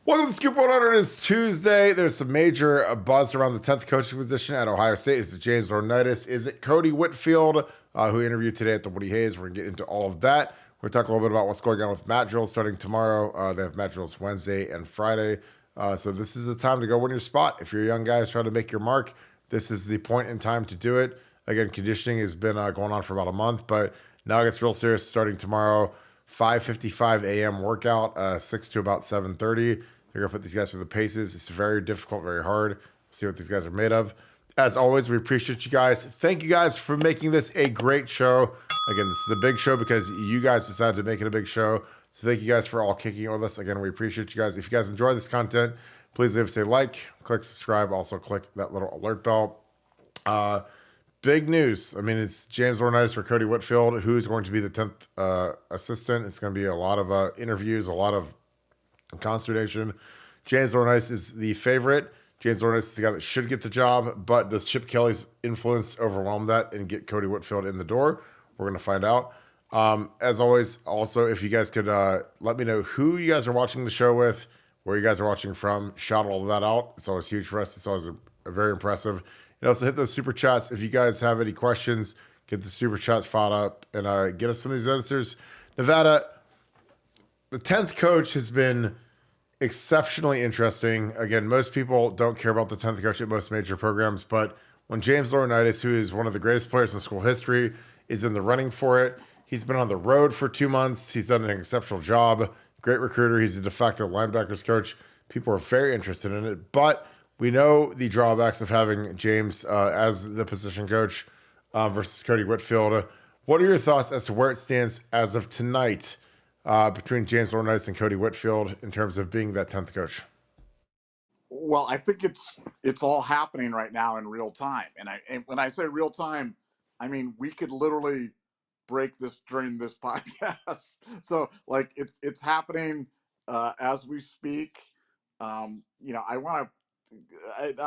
Welcome to Scoop 100. It's Tuesday. There's some major buzz around the 10th coaching position at Ohio State. Is it James Laurinaitis? Is it Cody Whitfield, who interviewed today at the Woody Hayes? We're going to get into all of that. We're going to talk a little bit about what's going on with mat drills starting tomorrow. They have mat drills Wednesday and Friday. So this is the time to go win your spot. If you're a young guy who's trying to make your mark, this is the point in time to do it. Again, conditioning has been going on for about a month, but now it gets real serious starting tomorrow. 5:55 a.m. workout, 6 to about 7:30. They're going to put these guys through the paces. It's very difficult, very hard. See what these guys are made of. As always, we appreciate you guys. Thank you guys for making this a great show. Again, this is a big show because you guys decided to make it a big show. So thank you guys for all kicking it with us. Again, we appreciate you guys. If you guys enjoy this content, please leave us a like, click subscribe, also click that little alert bell. Big news. I mean, it's James Laurinaitis for Cody Whitfield, who's going to be the 10th assistant. It's going to be a lot of interviews, a lot of consternation. James Laurinaitis is the favorite. James Laurinaitis is the guy that should get the job, but does Chip Kelly's influence overwhelm that and get Cody Whitfield in the door? We're going to find out. As always, also, if you guys could let me know who you guys are watching the show with, where you guys are watching from, shout all of that out. It's always huge for us. It's always a very impressive. And also hit those super chats. If you guys have any questions, get the super chats fought up and get us some of these answers. Nevada, the 10th coach has been exceptionally interesting. Again, most people don't care about the 10th coach at most major programs, but when James Laurinaitis, who is one of the greatest players in school history, is in the running for it, he's been on the road for 2 months. He's done an exceptional job. Great recruiter. He's a de facto linebackers coach. People are very interested in it, but we know the drawbacks of having James as the position coach versus Cody Whitfield. What are your thoughts as to where it stands as of tonight between James Laurinaitis and Cody Whitfield in terms of being that 10th coach? Well, I think it's all happening right now in real time, and when I say real time, I mean we could literally break this during this podcast. So like it's happening as we speak. I want to.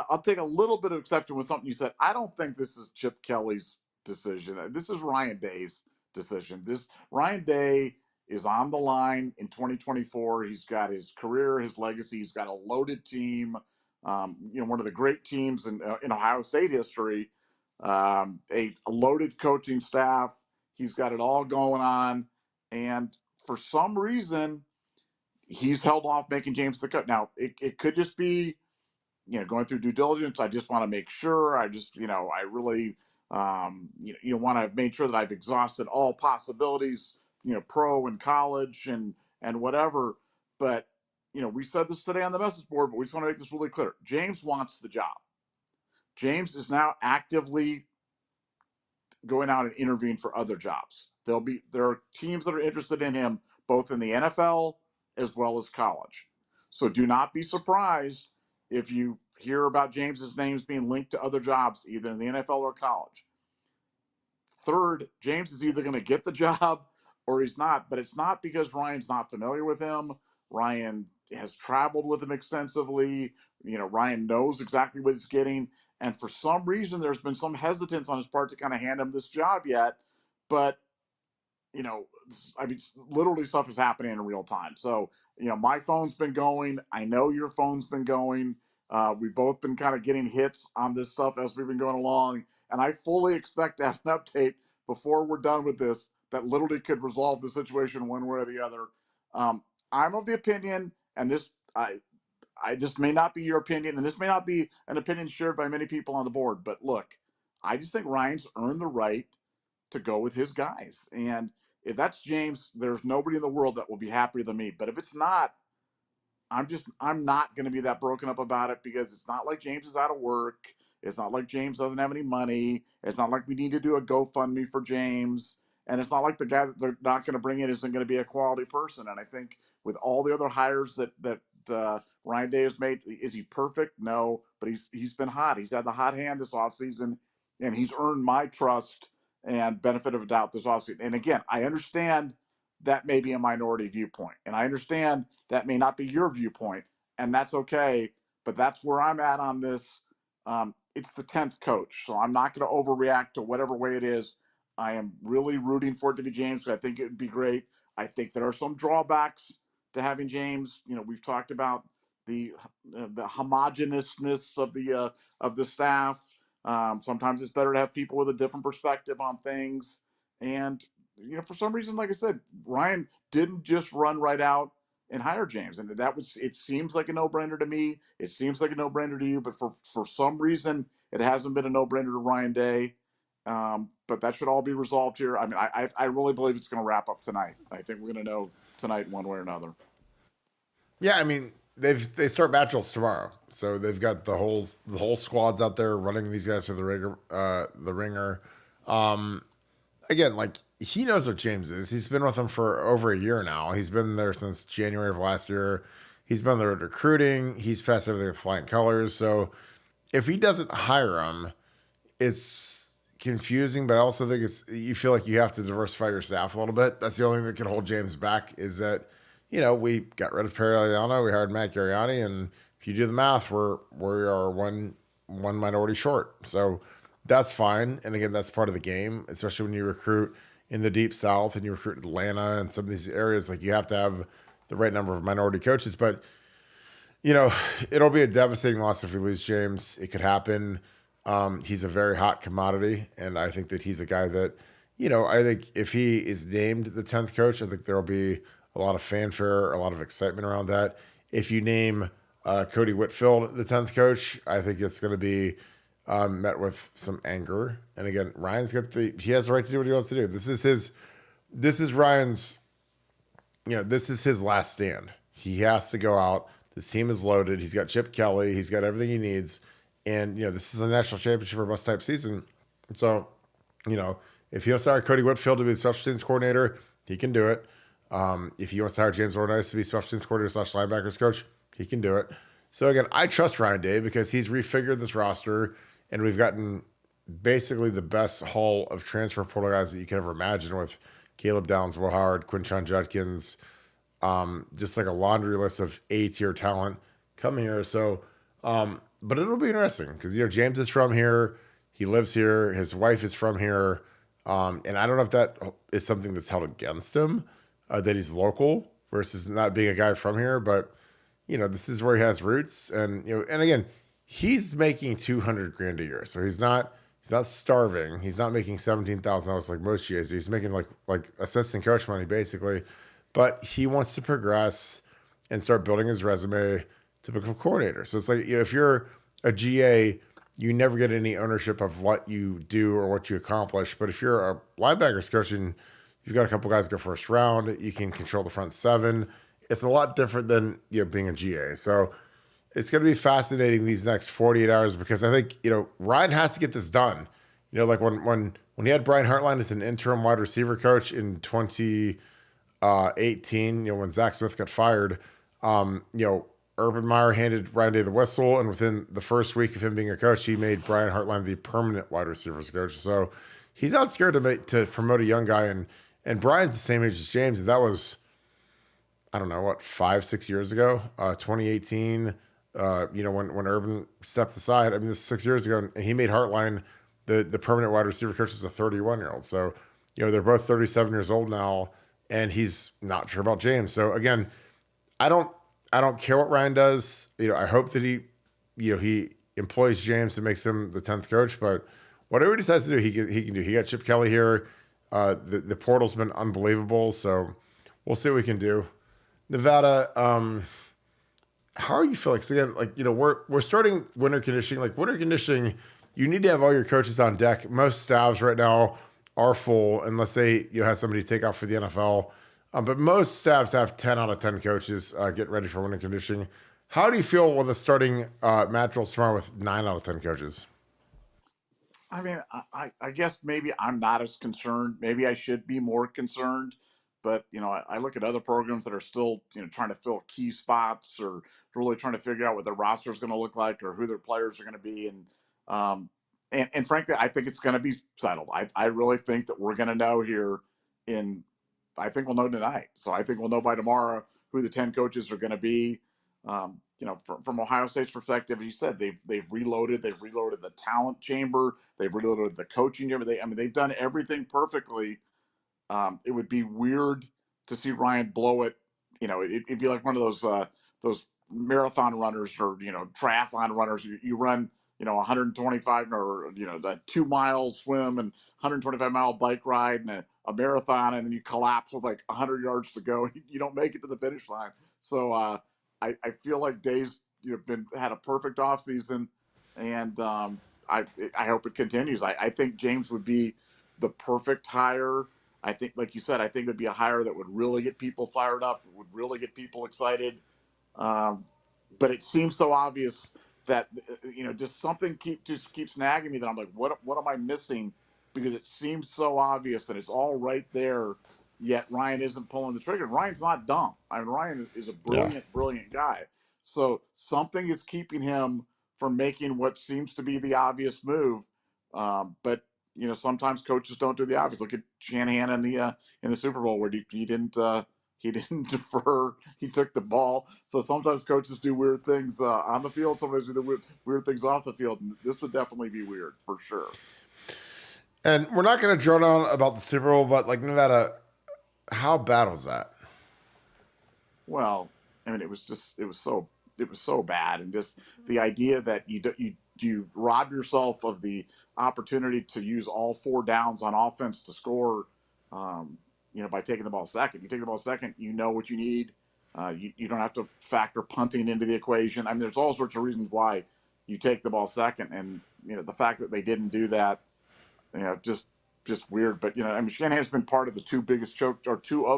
I'll take a little bit of exception with something you said. I don't think this is Chip Kelly's decision. This is Ryan Day's decision. This Ryan Day is on the line in 2024. He's got his career, his legacy. He's got a loaded team. One of the great teams in Ohio State history. A loaded coaching staff. He's got it all going on, and for some reason, he's held off making James the cut. Now, it could just be going through due diligence. I just want to make sure. I really, want to make sure that I've exhausted all possibilities, pro and college and whatever. But, we said this today on the message board, but we just want to make this really clear. James wants the job. James is now actively going out and interviewing for other jobs. There are teams that are interested in him, both in the NFL as well as college. So do not be surprised if you hear about James's names being linked to other jobs, either in the NFL or college. Third, James is either going to get the job or he's not, but it's not because Ryan's not familiar with him. Ryan has traveled with him extensively. Ryan knows exactly what he's getting. And for some reason, there's been some hesitance on his part to kind of hand him this job yet. But, literally stuff is happening in real time. So, my phone's been going. I know your phone's been going. We've both been kind of getting hits on this stuff as we've been going along. And I fully expect to have an update before we're done with this that literally could resolve the situation one way or the other. I'm of the opinion, and this may not be your opinion, and this may not be an opinion shared by many people on the board, but look, I just think Ryan's earned the right to go with his guys. And if that's James, there's nobody in the world that will be happier than me. But if it's not, I'm not going to be that broken up about it, because it's not like James is out of work. It's not like James doesn't have any money. It's not like we need to do a GoFundMe for James. And it's not like the guy that they're not going to bring in isn't going to be a quality person. And I think with all the other hires that Ryan Day has made, is he perfect? No, but he's been hot. He's had the hot hand this offseason, and he's earned my trust and benefit of a doubt this offseason. And again, I understand that may be a minority viewpoint, and I understand that may not be your viewpoint, and that's okay. But that's where I'm at on this. It's the 10th coach, so I'm not going to overreact to whatever way it is. I am really rooting for it to be James, because I think it would be great. I think there are some drawbacks to having James. We've talked about the homogeneousness of the staff. Sometimes it's better to have people with a different perspective on things. And for some reason, like I said, Ryan didn't just run right out and hire James, and that was. It seems like a no-brainer to me. It seems like a no-brainer to you, but for some reason, it hasn't been a no-brainer to Ryan Day. But that should all be resolved here. I mean, I really believe it's going to wrap up tonight. I think we're going to know tonight one way or another. Yeah, I mean they start matchups tomorrow, so they've got the whole squads out there running these guys through the ringer. Again, like he knows what James is. He's been with them for over a year now. He's been there since January of last year. He's been there recruiting. He's passed everything with flying colors. So if he doesn't hire him, it's confusing. But I also think you feel like you have to diversify your staff a little bit. That's the only thing that can hold James back is that we got rid of Perriano, we hired Matt Gariani, and if you do the math, we are one minority short. So that's fine. And again, that's part of the game, especially when you recruit in the deep South and you recruit Atlanta and some of these areas. Like you have to have the right number of minority coaches. But it'll be a devastating loss if we lose James. It could happen. He's a very hot commodity, and I think that he's a guy that, I think if he is named the 10th coach, I think there'll be a lot of fanfare, a lot of excitement around that. If you name Cody Whitfield the 10th coach, I think it's going to be met with some anger. And again, he has the right to do what he wants to do. This is Ryan's, this is his last stand. He has to go out. This team is loaded. He's got Chip Kelly. He's got everything he needs. And, this is a national championship or bust type season. So, if he wants to hire Cody Whitfield to be the special teams coordinator, he can do it. If he wants to hire James Laurinaitis to be special teams coordinator / linebackers coach, he can do it. So again, I trust Ryan Day because he's refigured this roster, and we've gotten basically the best haul of transfer portal guys that you could ever imagine with Caleb Downs, Will Howard, Quinshon Judkins, just like a laundry list of A-tier talent coming here. So, but it'll be interesting because James is from here, he lives here, his wife is from here, and I don't know if that is something that's held against him. That he's local versus not being a guy from here, but this is where he has roots, and and again, he's making $200,000 a year, so he's not starving. He's not making $17,000 like most GAs do. He's making like assistant coach money basically, but he wants to progress and start building his resume to become a coordinator. So it's like if you're a GA, you never get any ownership of what you do or what you accomplish, but if you're a linebackers coach and you've got a couple guys go first round, you can control the front seven. It's a lot different than being a GA. So it's going to be fascinating these next 48 hours because I think Ryan has to get this done. Like when he had Brian Hartline as an interim wide receiver coach in 2018, when Zach Smith got fired, Urban Meyer handed Ryan Day the whistle, and within the first week of him being a coach, he made Brian Hartline the permanent wide receivers coach. So he's not scared to promote a young guy, and Brian's the same age as James, and that was, I don't know, 5-6 years ago, 2018. When Urban stepped aside. I mean, this is 6 years ago, and he made Hartline the permanent wide receiver coach as a 31-year-old. So, they're both 37 years old now, and he's not sure about James. So again, I don't care what Ryan does. I hope that he employs James and makes him the 10th coach, but whatever he decides to do, he can do. He got Chip Kelly here. The portal's been unbelievable, so we'll see what we can do. Nevada, how are you feeling? Because again, we're starting winter conditioning. Like winter conditioning, you need to have all your coaches on deck. Most staffs right now are full unless they have somebody take off for the NFL. But most staffs have 10 out of 10 coaches get ready for winter conditioning. How do you feel with the starting match drills tomorrow with 9 out of 10 coaches? I mean, I guess maybe I'm not as concerned. Maybe I should be more concerned. But I look at other programs that are still trying to fill key spots or really trying to figure out what their roster is going to look like or who their players are going to be, um, and frankly, I think it's going to be settled. I really think that we're going to know here in. I think we'll know tonight. So I think we'll know by tomorrow who the 10 coaches are going to be. From Ohio State's perspective, as you said, they've reloaded the talent chamber, they've reloaded the coaching chamber. They've done everything perfectly. It would be weird to see Ryan blow it. It'd be like one of those marathon runners or triathlon runners. You run 125 or the 2 mile swim and 125-mile bike ride and a marathon, and then you collapse with like 100 yards to go. You don't make it to the finish line. So I feel like Dave's had a perfect off season, and I hope it continues. I think James would be the perfect hire. I think, like you said, I think it would be a hire that would really get people fired up, would really get people excited. But it seems so obvious that just something keeps nagging me that I'm like, what am I missing? Because it seems so obvious that it's all right there, yet Ryan isn't pulling the trigger. Ryan's not dumb. I mean, Ryan is a brilliant guy. So something is keeping him from making what seems to be the obvious move. But sometimes coaches don't do the obvious. Look at Shanahan in the Super Bowl where he didn't defer. He took the ball. So sometimes coaches do weird things on the field. Sometimes they do weird things off the field. And this would definitely be weird for sure. And we're not going to drone on about the Super Bowl, but like Nevada, how bad was that? Well, I mean, it was so bad, and just the idea that you rob yourself of the opportunity to use all 4 downs on offense to score. By taking the ball second. You take the ball second, you know what you need. You don't have to factor punting into the equation. I mean, there's all sorts of reasons why you take the ball second, and the fact that they didn't do that, just weird. But I mean, Shanahan's been part of the 2 of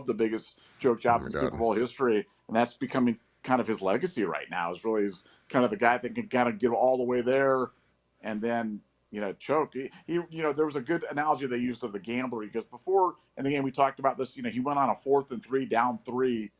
the biggest choke jobs in Super Bowl history, and that's becoming kind of his legacy right now. Is really kind of the guy that can kind of get all the way there, and then choke. There was a good analogy they used of the gambler, because before in the game we talked about this. He went on a 4th and 3, down 3,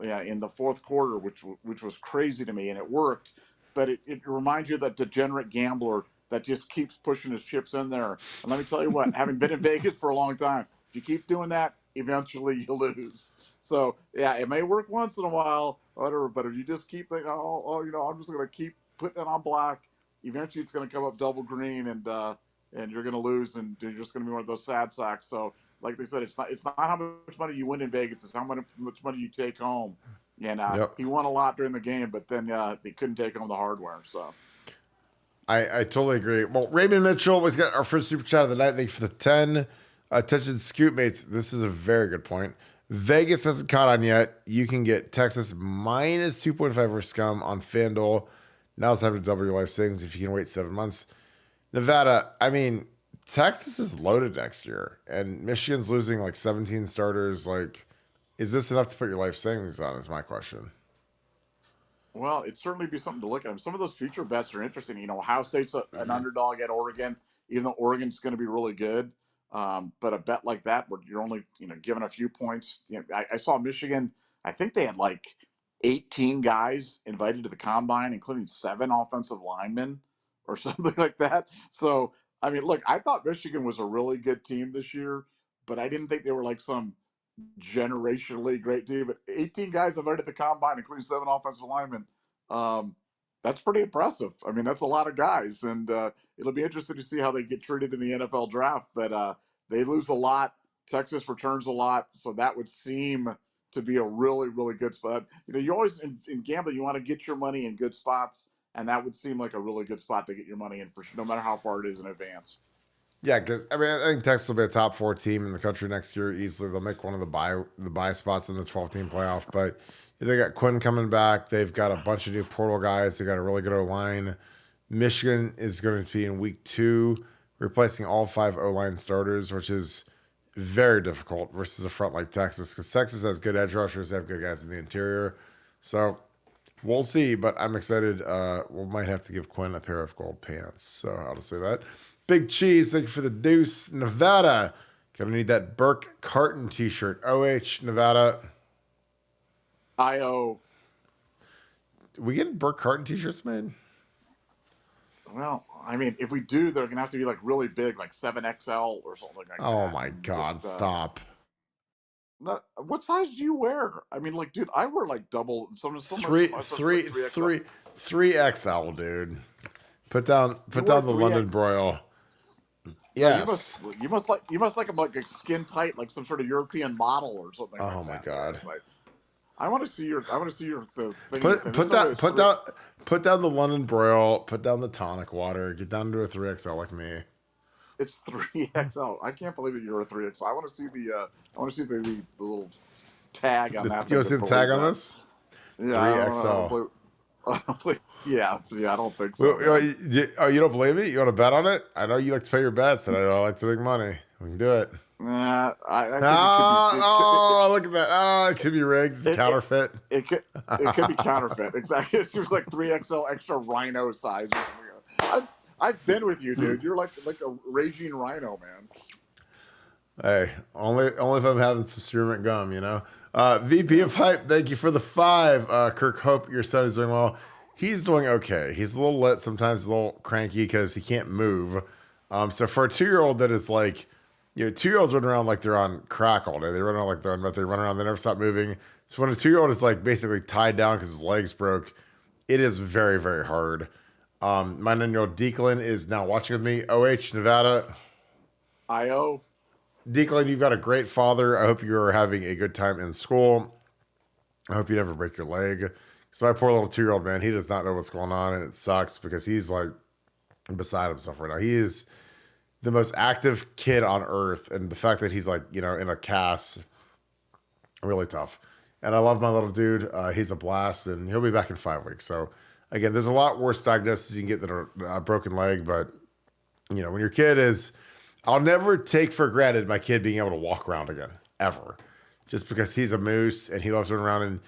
in the 4th quarter, which was crazy to me, and it worked. But it reminds you of that degenerate gambler that just keeps pushing his chips in there. And let me tell you what, having been in Vegas for a long time, if you keep doing that, eventually you lose. So yeah, it may work once in a while, whatever. But if you just keep thinking, I'm just going to keep putting it on black, eventually it's going to come up double green, and you're going to lose, and you're just going to be one of those sad sacks. So, like they said, it's not how much money you win in Vegas; it's how much money you take home. And he won a lot during the game, but then they couldn't take home the hardware. So, I totally agree. Well, Raymond Mitchell was got our first super chat of the night. Thank you for the 10. Attention, Scoot mates. This is a very good point. Vegas hasn't caught on yet. You can get Texas minus 2.5 for Scum on FanDuel. Now it's time to double your life savings if you can wait 7 months. Nevada, I mean, Texas is loaded next year, and Michigan's losing like 17 starters. Like, is this enough to put your life savings on? Is my question. Well, it'd certainly be something to look at. Some of those future bets are interesting. Ohio State's an underdog at Oregon, even though Oregon's going to be really good. But a bet like that, where you're only given a few points. I saw Michigan. I think they had like 18 guys invited to the combine, including 7 offensive linemen or something like that. So, I mean, look, I thought Michigan was a really good team this year, but I didn't think they were like some generationally great team. But 18 guys invited to the combine, including 7 offensive linemen. That's pretty impressive. I mean, that's a lot of guys, and it'll be interesting to see how they get treated in the NFL draft. But they lose a lot. Texas returns a lot, so that would seem to be a really, really good spot. You always in gambling, you want to get your money in good spots, and that would seem like a really good spot to get your money in for sure, no matter how far it is in advance. Yeah, because I mean, I think Texas will be a top 4 team in the country next year easily. They'll make one of the buy spots in the 12-team playoff. But they got Quinn coming back. They've got a bunch of new portal guys. They got a really good O-line. Michigan is going to be in week 2, replacing all 5 O-line starters, which is very difficult versus a front like Texas, because Texas has good edge rushers. They have good guys in the interior. So we'll see, but I'm excited. We might have to give Quinn a pair of gold pants. So I'll just say that. Big Cheese, thank you for the deuce. Nevada, gonna need that Burke Carton t-shirt. OH, Nevada. IO. We getting Burke Carton t-shirts made? Well, I mean, if we do, they're gonna have to be like really big, like 7XL or something like that. Oh my God, stop. What size do you wear? I mean, like, dude, I wear like double. Three XL, dude. Put down the London broil. Yes. You must like them like skin tight, like some sort of European model or something. Oh my God. I want to see your the thing. Put down the London broil. Put down the tonic water. Get down to a 3XL like me. It's 3XL. I can't believe that you're a 3XL. I want to see the little tag on that. You want to see the tag on this? Yeah, 3XL. Yeah, I don't think so. You don't believe me? You want to bet on it? I know you like to pay your bets, and I like to make money. We can do it. I think look at that. Oh, it could be rigged. It's counterfeit. It could be counterfeit. Exactly. It was like 3XL extra rhino size. I've been with you, dude. You're like a raging rhino, man. Hey, only if I'm having some spearmint gum, you know. VP of Hype, thank you for the 5. Kirk, hope your son is doing well. He's doing okay. He's a little lit, sometimes a little cranky because he can't move. So for a 2-year-old that is like, 2-year-olds run around like they're on crack all day. They run around like they're on meth. They run around. They never stop moving. So when a 2-year-old is like basically tied down because his legs broke, it is very, very hard. My 9-year-old Declan is now watching with me. OH, Nevada. IO. Declan, you've got a great father. I hope you're having a good time in school. I hope you never break your leg. Because my poor little 2-year-old, man, he does not know what's going on, and it sucks because he's like beside himself right now. He is the most active kid on earth, and the fact that he's like, in a cast, really tough. And I love my little dude. He's a blast, and he'll be back in 5 weeks. So, again, there's a lot worse diagnoses you can get than a broken leg, but, when your kid is... I'll never take for granted my kid being able to walk around again, ever. Just because he's a moose and he loves running around. And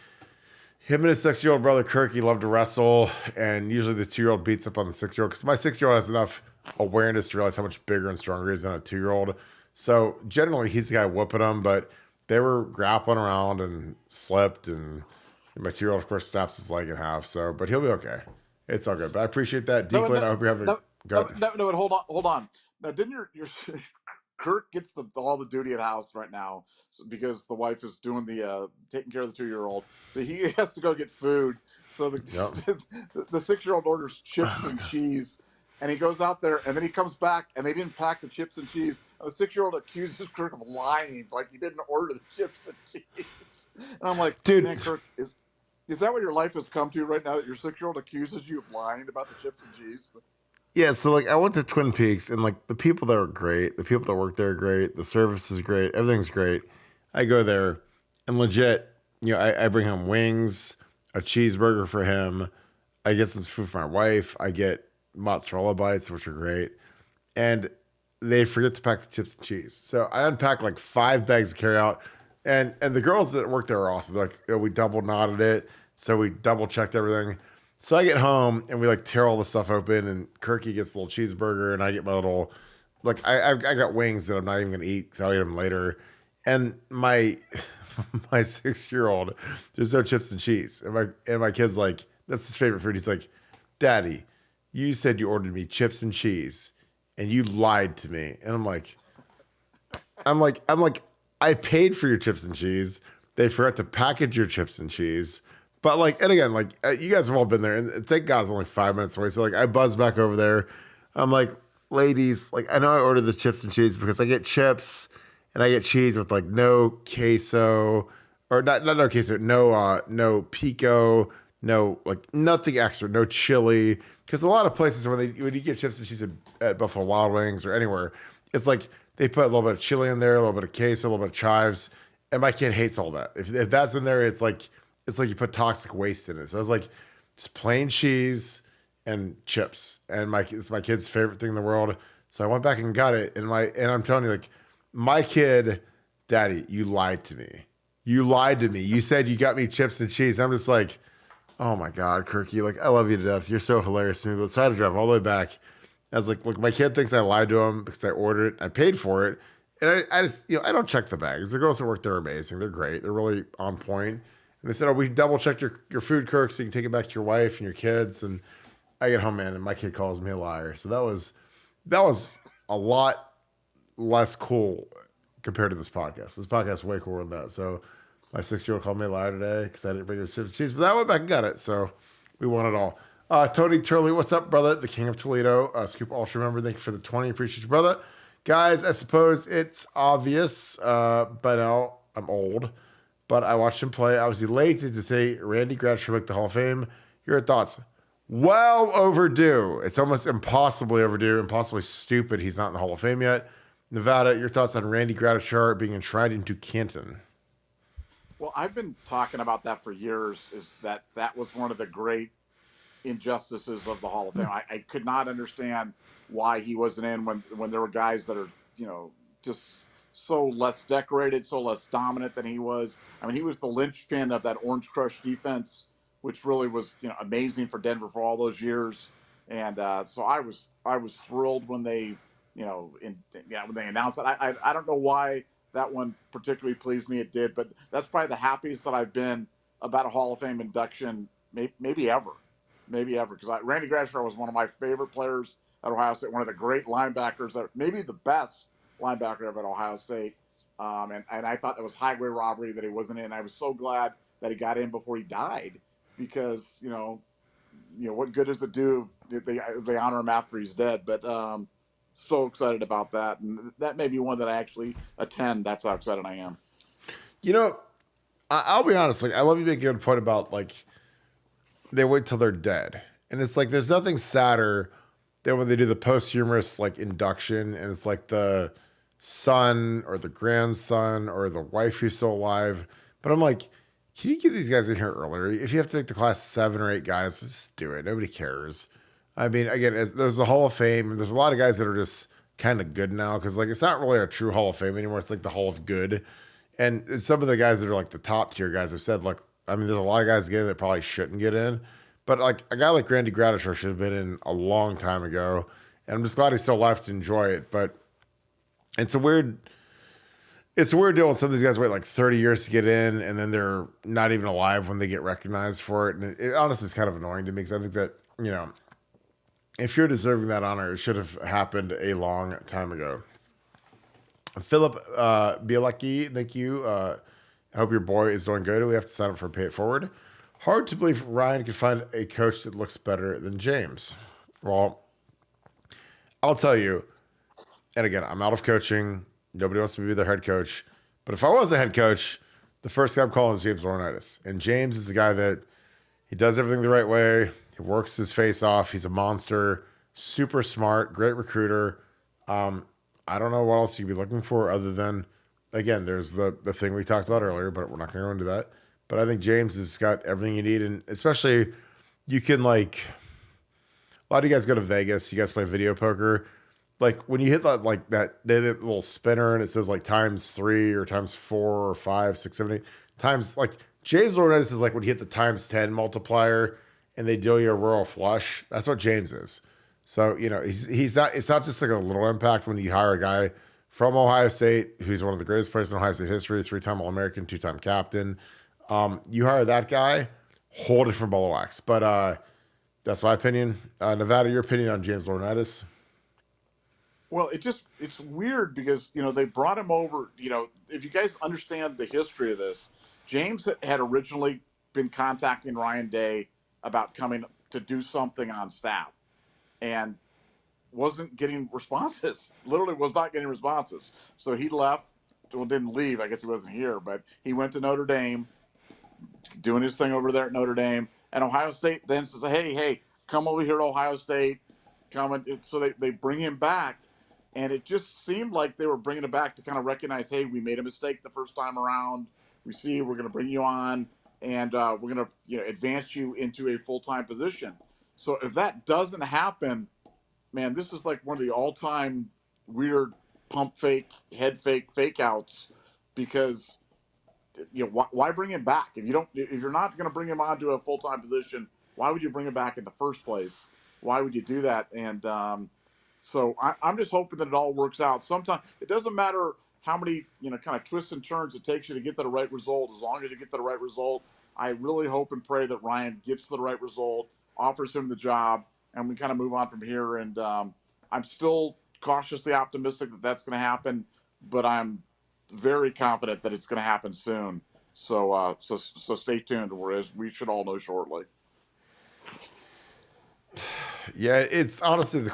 him and his 6-year-old brother, Kirk, he loved to wrestle. And usually the 2-year-old beats up on the 6-year-old. Because my 6-year-old has enough awareness to realize how much bigger and stronger he is than a 2-year-old. So generally he's the guy whooping them. But they were grappling around and slipped. And my 2-year-old, of course, snaps his leg in half. But he'll be okay. It's all good. But I appreciate that. Declan, I hope you're having No, hold on. Now, didn't your Kurt gets all the duty at house right now because the wife is doing the taking care of the 2-year-old, so he has to go get food. So the 6-year-old orders chips and cheese, and he goes out there, and then he comes back, and they didn't pack the chips and cheese. And the 6-year-old accuses Kirk of lying, like he didn't order the chips and cheese. And I'm like, dude, man, Kirk, is that what your life has come to right now? That your 6-year-old accuses you of lying about the chips and cheese? Yeah, so like I went to Twin Peaks and like the people there are great. The people that work there are great. The service is great. Everything's great. I go there and legit, I bring home wings, a cheeseburger for him. I get some food for my wife. I get mozzarella bites, which are great. And they forget to pack the chips and cheese. So I unpack like 5 bags to carry out. And the girls that work there are awesome. They're like, we double knotted it. So we double checked everything. So I get home and we like tear all the stuff open, and Kirky gets a little cheeseburger, and I get my little, like I got wings that I'm not even gonna eat because I'll eat them later. And my 6-year-old, there's no chips and cheese, and my kid's like, that's his favorite food. He's like, Daddy, you said you ordered me chips and cheese, and you lied to me. And I'm like, I paid for your chips and cheese. They forgot to package your chips and cheese. But like, and again, like you guys have all been there, and thank God it's only 5 minutes away. So like, I buzz back over there. I'm like, ladies, like I know I ordered the chips and cheese because I get chips and I get cheese with like no queso or not no queso, no pico, no like nothing extra, no chili. Because a lot of places when you get chips and cheese at Buffalo Wild Wings or anywhere, it's like they put a little bit of chili in there, a little bit of queso, a little bit of chives, and my kid hates all that. If that's in there, it's like you put toxic waste in it. So I was like, just plain cheese and chips. And it's my kid's favorite thing in the world. So I went back and got it. And I'm telling you, like, my kid, Daddy, you lied to me. You lied to me. You said you got me chips and cheese. I'm just like, oh my God, Kirky, like, I love you to death. You're so hilarious to me. But so I had to drive all the way back. I was like, look, my kid thinks I lied to him because I ordered it. I paid for it. And I just, I don't check the bags. The girls that work there are amazing. They're great. They're really on point. And they said, we double checked your food, Kirk, so you can take it back to your wife and your kids. And I get home, man, and my kid calls me a liar. So that was a lot less cool compared to this podcast. This podcast is way cooler than that. So my 6-year-old called me a liar today because I didn't bring his chips and cheese. But I went back and got it. So we won it all. Tony Turley, what's up, brother? The King of Toledo. Scoop Ultra member, thank you for the 20. Appreciate you, brother. Guys, I suppose it's obvious by now I'm old. but I watched him play. I was elated to say Randy Gratz make the Hall of Fame. Your thoughts? Well overdue. It's almost impossibly overdue, impossibly stupid. He's not in the Hall of Fame yet. Nevada, your thoughts on Randy Gratz being enshrined into Canton? Well, I've been talking about that for years. Is that was one of the great injustices of the Hall of Fame. I could not understand why he wasn't in when there were guys that are just so less decorated, so less dominant than he was. I mean, he was the linchpin of that Orange Crush defense, which really was amazing for Denver for all those years. And so I was thrilled when they when they announced it. I don't know why that one particularly pleased me. It did, but that's probably the happiest that I've been about a Hall of Fame induction, maybe ever. Maybe ever, because Randy Gratz was one of my favorite players at Ohio State, one of the great linebackers, that maybe the best linebacker ever at Ohio State. And I thought it was highway robbery that he wasn't in. I was so glad that he got in before he died, because what good does it do if they honor him after he's dead? But so excited about that, and that may be one that I actually attend. That's how excited I am. I'll be honest. Like, I love you making a good point about like they wait till they're dead, and it's like there's nothing sadder than when they do the posthumous like induction, and it's like the son or the grandson or the wife who's still alive. But I'm like, can you get these guys in here earlier? If you have to make the class 7 or 8 guys, just do it. Nobody cares. I mean, again, there's the Hall of Fame, and there's a lot of guys that are just kind of good now, because like it's not really a true Hall of Fame anymore. It's like the Hall of Good. And some of the guys that are like the top tier guys have said, like, I mean, there's a lot of guys getting that probably shouldn't get in. But like a guy like Randy Gratz should have been in a long time ago. And I'm just glad he's still alive to enjoy it. But it's a weird deal when some of these guys wait like 30 years to get in, and then they're not even alive when they get recognized for it. And it honestly is kind of annoying to me, because I think that, if you're deserving that honor, it should have happened a long time ago. Philip Bielecki, thank you. I hope your boy is doing good. We have to sign up for Pay It Forward. Hard to believe Ryan could find a coach that looks better than James. Well, I'll tell you, and again, I'm out of coaching. Nobody wants to be their head coach. But if I was a head coach, the first guy I'm calling is James Laurinaitis. And James is the guy that he does everything the right way. He works his face off. He's a monster, super smart, great recruiter. I don't know what else you'd be looking for other than, again, there's the thing we talked about earlier, but we're not going to go into that. But I think James has got everything you need. And especially, you can like, a lot of you guys go to Vegas, you guys play video poker. Like when you hit that little spinner and it says like ×3 or ×4 or 5, 6, 7, 8 times, like James Laurinaitis is like when you hit the ×10 multiplier and they deal you a royal flush. That's what James is. So, he's not, it's not just like a little impact when you hire a guy from Ohio State, who's one of the greatest players in Ohio State history, 3-time All-American, 2-time captain. You hire that guy, whole different ball of wax. But that's my opinion. Nevada, your opinion on James Laurinaitis? Well, it's weird because, they brought him over, if you guys understand the history of this, James had originally been contacting Ryan Day about coming to do something on staff, and wasn't getting responses. Literally was not getting responses. So he left. Well, didn't leave. I guess he wasn't here, but he went to Notre Dame, doing his thing over there at Notre Dame. And Ohio State then says, hey, come over here to Ohio State. So they bring him back. And it just seemed like they were bringing it back to kind of recognize, hey, we made a mistake the first time around. We're going to bring you on, and we're going to advance you into a full-time position. So if that doesn't happen, man, this is like one of the all-time weird pump fake, head fake outs, because why bring him back if you're not going to bring him onto a full-time position? Why would you bring him back in the first place? Why would you do that? And so I'm just hoping that it all works out. Sometimes it doesn't matter how many kind of twists and turns it takes you to get to the right result. As long as you get to the right result, I really hope and pray that Ryan gets to the right result, offers him the job, and we kind of move on from here. And I'm still cautiously optimistic that that's going to happen, but I'm very confident that it's going to happen soon. So stay tuned, whereas we should all know shortly. Yeah, it's honestly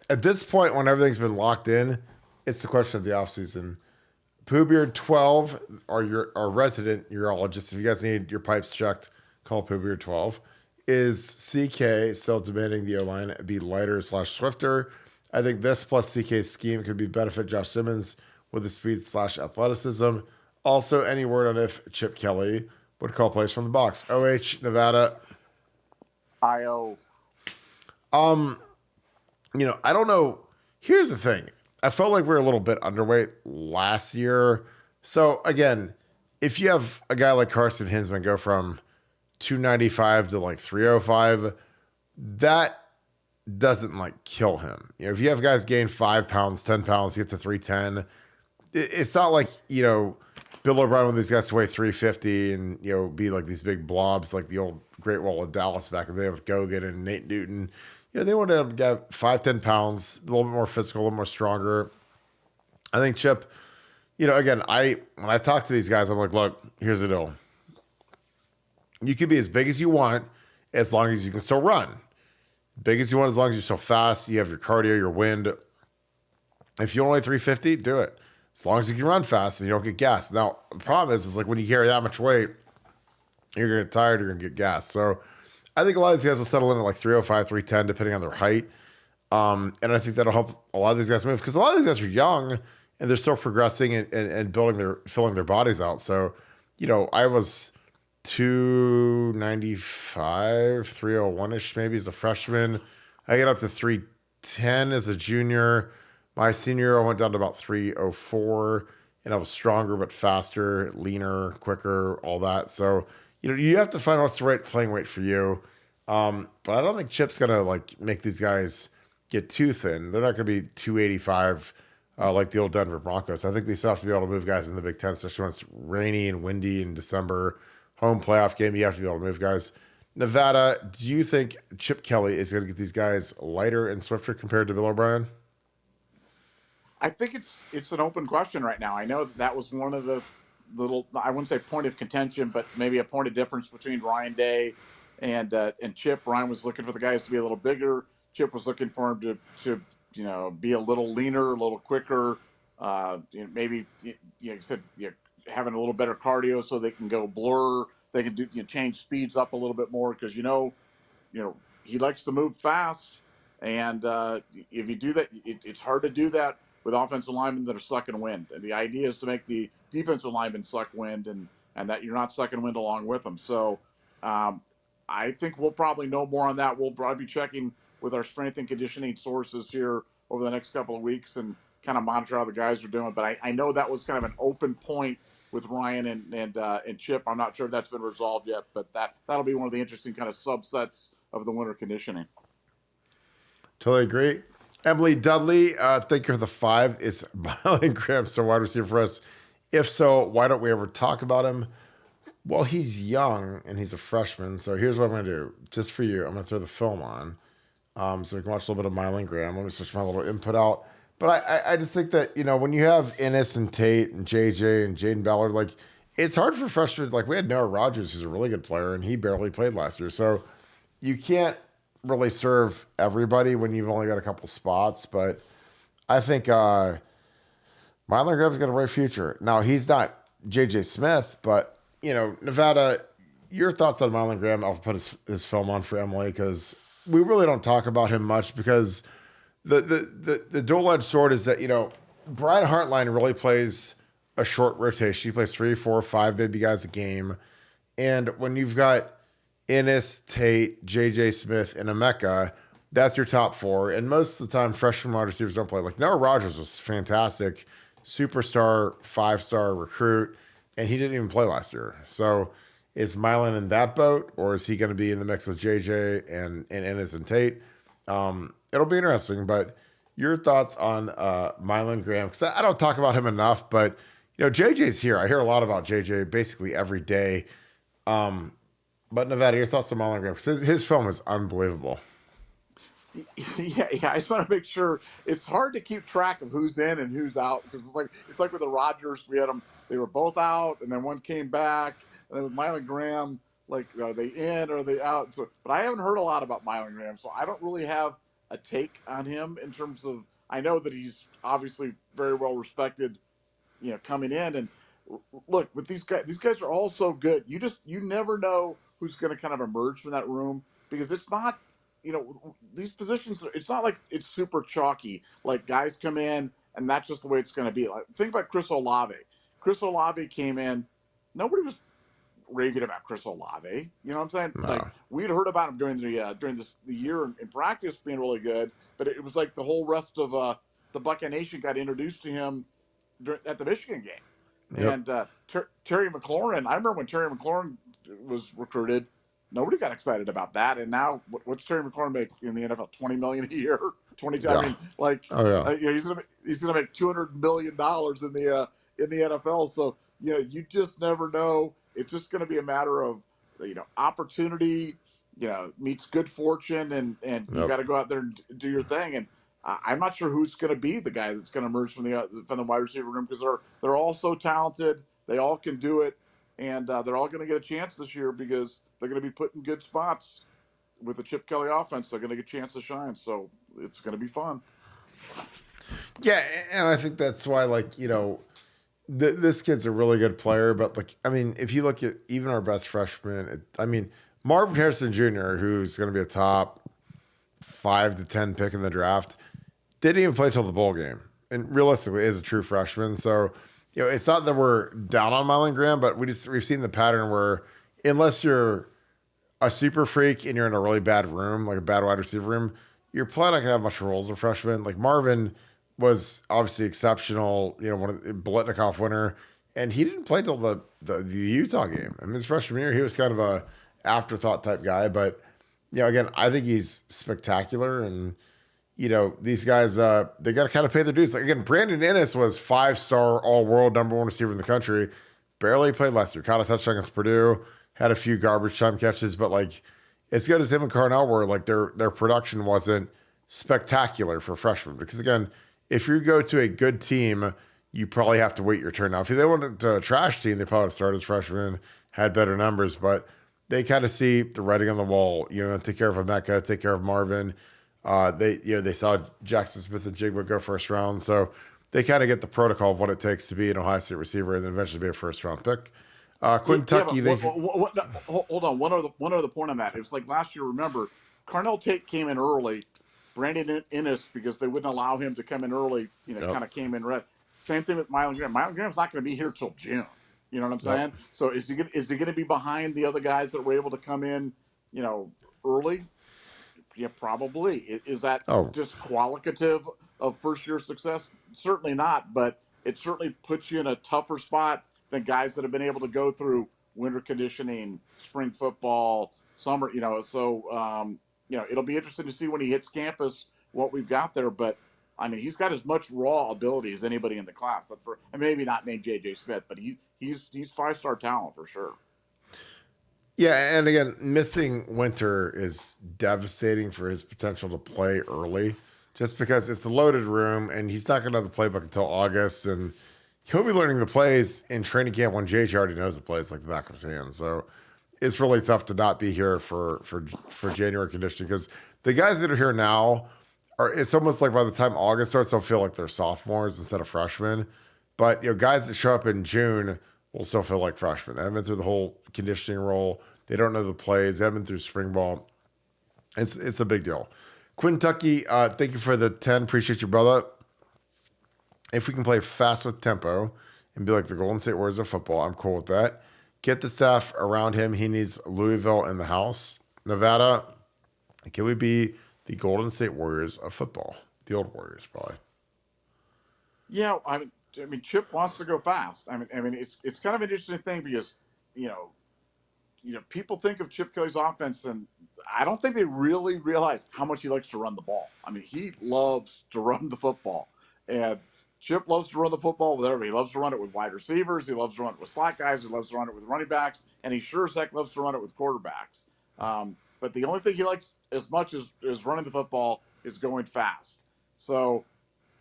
at this point when everything's been locked in, it's the question of the offseason. Pooh Beard 12, our resident urologist. If you guys need your pipes checked, call Pooh Beard 12. Is CK still demanding the O line be lighter / swifter? I think this plus CK's scheme could be benefit Josh Simmons with the speed / athleticism. Also, any word on if Chip Kelly would call plays from the box? OH, Nevada. IO. I don't know. Here's the thing. I felt like we were a little bit underweight last year. So again, if you have a guy like Carson Hinsman go from 295 to like 305, that doesn't like kill him. If you have guys gain 5 pounds, 10 pounds, get to 310, it's not like, Bill O'Brien with these guys to weigh 350 and, be like these big blobs like the old Great Wall of Dallas back in the day with Gogan and Nate Newton. They want to get 5, 10 pounds, a little bit more physical, a little more stronger. I think Chip, again, when I talk to these guys, I'm like, look, here's the deal. You can be as big as you want as long as you can still run. Big as you want as long as you're still fast, you have your cardio, your wind. If you only 350, do it. As long as you can run fast and you don't get gassed. Now, the problem is like when you carry that much weight, you're going to get tired, you're going to get gassed. So I think a lot of these guys will settle in at like 305, 310, depending on their height. And I think that'll help a lot of these guys move because a lot of these guys are young and they're still progressing and filling their bodies out. So, I was 295, 301-ish maybe as a freshman. I get up to 310 as a junior. My senior year, I went down to about 304, and I was stronger but faster, leaner, quicker, all that. So, you have to find what's the right playing weight for you. But I don't think Chip's going to like make these guys get too thin. They're not going to be 285 like the old Denver Broncos. I think they still have to be able to move guys in the Big Ten, especially when it's rainy and windy in December. Home playoff game, you have to be able to move guys. Nevada, do you think Chip Kelly is going to get these guys lighter and swifter compared to Bill O'Brien? I think it's an open question right now. I know that was one of the little, I wouldn't say point of contention, but maybe a point of difference between Ryan Day and Chip. Ryan was looking for the guys to be a little bigger. Chip was looking for him to be a little leaner, a little quicker. Maybe having a little better cardio so they can go blur. They can do change speeds up a little bit more because he likes to move fast, and if you do that, it's hard to do that with offensive linemen that are sucking wind. And the idea is to make the defensive linemen suck wind, and that you're not sucking wind along with them. So I think we'll probably know more on that. We'll probably be checking with our strength and conditioning sources here over the next couple of weeks and kind of monitor how the guys are doing. But I know that was kind of an open point with Ryan and Chip. I'm not sure if that's been resolved yet, but that'll be one of the interesting kind of subsets of the winter conditioning. Totally agree. Emily Dudley, thank you for the 5. Is Mylan Graham still wide receiver for us? If so, why don't we ever talk about him? Well, he's young and he's a freshman. So here's what I'm going to do. Just for you, I'm going to throw the film on so we can watch a little bit of Mylan Graham. Let me switch my little input out. But I just think that, when you have Ennis and Tate and JJ and Jaden Ballard, like, it's hard for freshmen. Like, we had Noah Rogers, who's a really good player, and he barely played last year. So you can't really serve everybody when you've only got a couple spots. But I think Mylan Graham's got a bright future. Now, he's not JJ Smith, but, Nevada, your thoughts on Mylan Graham? I'll put his film on for Emily because we really don't talk about him much because the dual-edged sword is that, Brian Hartline really plays a short rotation. He plays 3, 4, 5 maybe guys a game. And when you've got Ennis, Tate, J.J. Smith, and Emeka, that's your top 4. And most of the time, freshman wide receivers don't play. Like Noah Rogers was fantastic, superstar, 5-star recruit, and he didn't even play last year. So is Mylan in that boat, or is he going to be in the mix with J.J. and Ennis and Tate? It'll be interesting, but your thoughts on Mylan Graham? Because I don't talk about him enough, but JJ's here. I hear a lot about JJ basically every day. But Nevada, your thoughts on Mylan Graham? Because his film is unbelievable. Yeah. I just want to make sure it's hard to keep track of who's in and who's out because it's like with the Rodgers, we had them; they were both out, and then one came back, and then with Mylan Graham, like are they in or are they out? So, but I haven't heard a lot about Mylan Graham, so I don't really have a take on him in terms of. I know that he's obviously very well respected coming in. And look, with these guys are all so good. You never know who's going to kind of emerge from that room, because it's not, these positions. It's not like it's super chalky. Like, guys come in and that's just the way it's going to be. Like, think about Chris Olave. Chris Olave came in. Nobody was raving about Chris Olave. You know what I'm saying? Like, No. we'd heard about him during the year in practice being really good, but it was like the whole rest of the Buckeye Nation got introduced to him at the Michigan game. Yep. And Terry McLaurin, I remember when Terry McLaurin was recruited, nobody got excited about that. And now, what's Terry McLaurin make in the NFL? $20 million a year, 20. I Yeah. mean, like, Oh yeah. he's gonna make $200 million in the NFL. So you just never know. It's just going to be a matter of opportunity, meets good fortune, and you Yep. got to go out there and do your thing. And I'm not sure who's going to be the guy that's going to emerge from the wide receiver room, because they're all so talented. They all can do it, and they're all going to get a chance this year because they're going to be put in good spots with the Chip Kelly offense. They're going to get a chance to shine, so it's going to be fun. Yeah, and I think that's why, like, this kid's a really good player, but like, I mean, if you look at even our best freshman, Marvin Harrison Jr., who's going to be a top 5 to 10 pick in the draft, didn't even play till the bowl game, and realistically is a true freshman. So, it's not that we're down on Mylan Graham, but we've seen the pattern where unless you're a super freak and you're in a really bad room, like a bad wide receiver room, you're probably not gonna have much role as a freshman. Like, Marvin was obviously exceptional, one of the Biletnikoff winner, and he didn't play till the Utah game. I mean, his freshman year, he was kind of a afterthought type guy, but again, I think he's spectacular, and these guys, they got to kind of pay their dues. Like, again, Brandon Ennis was 5-star All-World #1 receiver in the country, barely played last year, caught a touchdown against Purdue, had a few garbage time catches, but like, as good as him and Carnell were, like, their production wasn't spectacular for freshmen. Because again, if you go to a good team, you probably have to wait your turn. Now, if they went to a trash team, they probably would have started as freshmen, had better numbers, but they kind of see the writing on the wall. Take care of Emeka, take care of Marvin. They saw Jackson Smith and Jigba go first round, so they kind of get the protocol of what it takes to be an Ohio State receiver and then eventually be a first round pick. Quentin Tucky, hold on. One other point on that. It was like last year. Remember, Carnell Tate came in early. Brandon Ennis, because they wouldn't allow him to come in early, Yep. kind of came in red. Same thing with Mylan Graham. Mylan Graham's not going to be here till June. You know what I'm saying? Yep. So is he going to be behind the other guys that were able to come in, early? Yeah, probably. Is that just qualitative of first year success? Certainly not, but it certainly puts you in a tougher spot than guys that have been able to go through winter conditioning, spring football, summer. So it'll be interesting to see when he hits campus what we've got there. But I mean, he's got as much raw ability as anybody in the class. And maybe not named J.J. Smith, but he's 5-star talent for sure. Yeah, and again, missing winter is devastating for his potential to play early, just because it's a loaded room and he's not going to have the playbook until August, and he'll be learning the plays in training camp when JJ already knows the plays like the back of his hand. So it's really tough to not be here for January conditioning, because the guys that are here now it's almost like by the time August starts, they'll feel like they're sophomores instead of freshmen. But guys that show up in June will still feel like freshmen. They haven't been through the whole conditioning role. They don't know the plays. They haven't been through spring ball. It's a big deal. Quentin Tucky, thank you for the 10. Appreciate you, brother. If we can play fast with tempo and be like the Golden State Warriors of football, I'm cool with that. Get the staff around him. He needs Louisville in the house. Nevada, can we be the Golden State Warriors of football? The old Warriors, probably. Yeah, I mean, Chip wants to go fast. I mean, it's kind of an interesting thing because people think of Chip Kelly's offense, and I don't think they really realize how much he likes to run the ball. I mean, he loves to run the football, and Chip loves to run the football with everybody. He loves to run it with wide receivers. He loves to run it with slot guys. He loves to run it with running backs, and he sure as heck loves to run it with quarterbacks. But the only thing he likes as much as running the football is going fast. So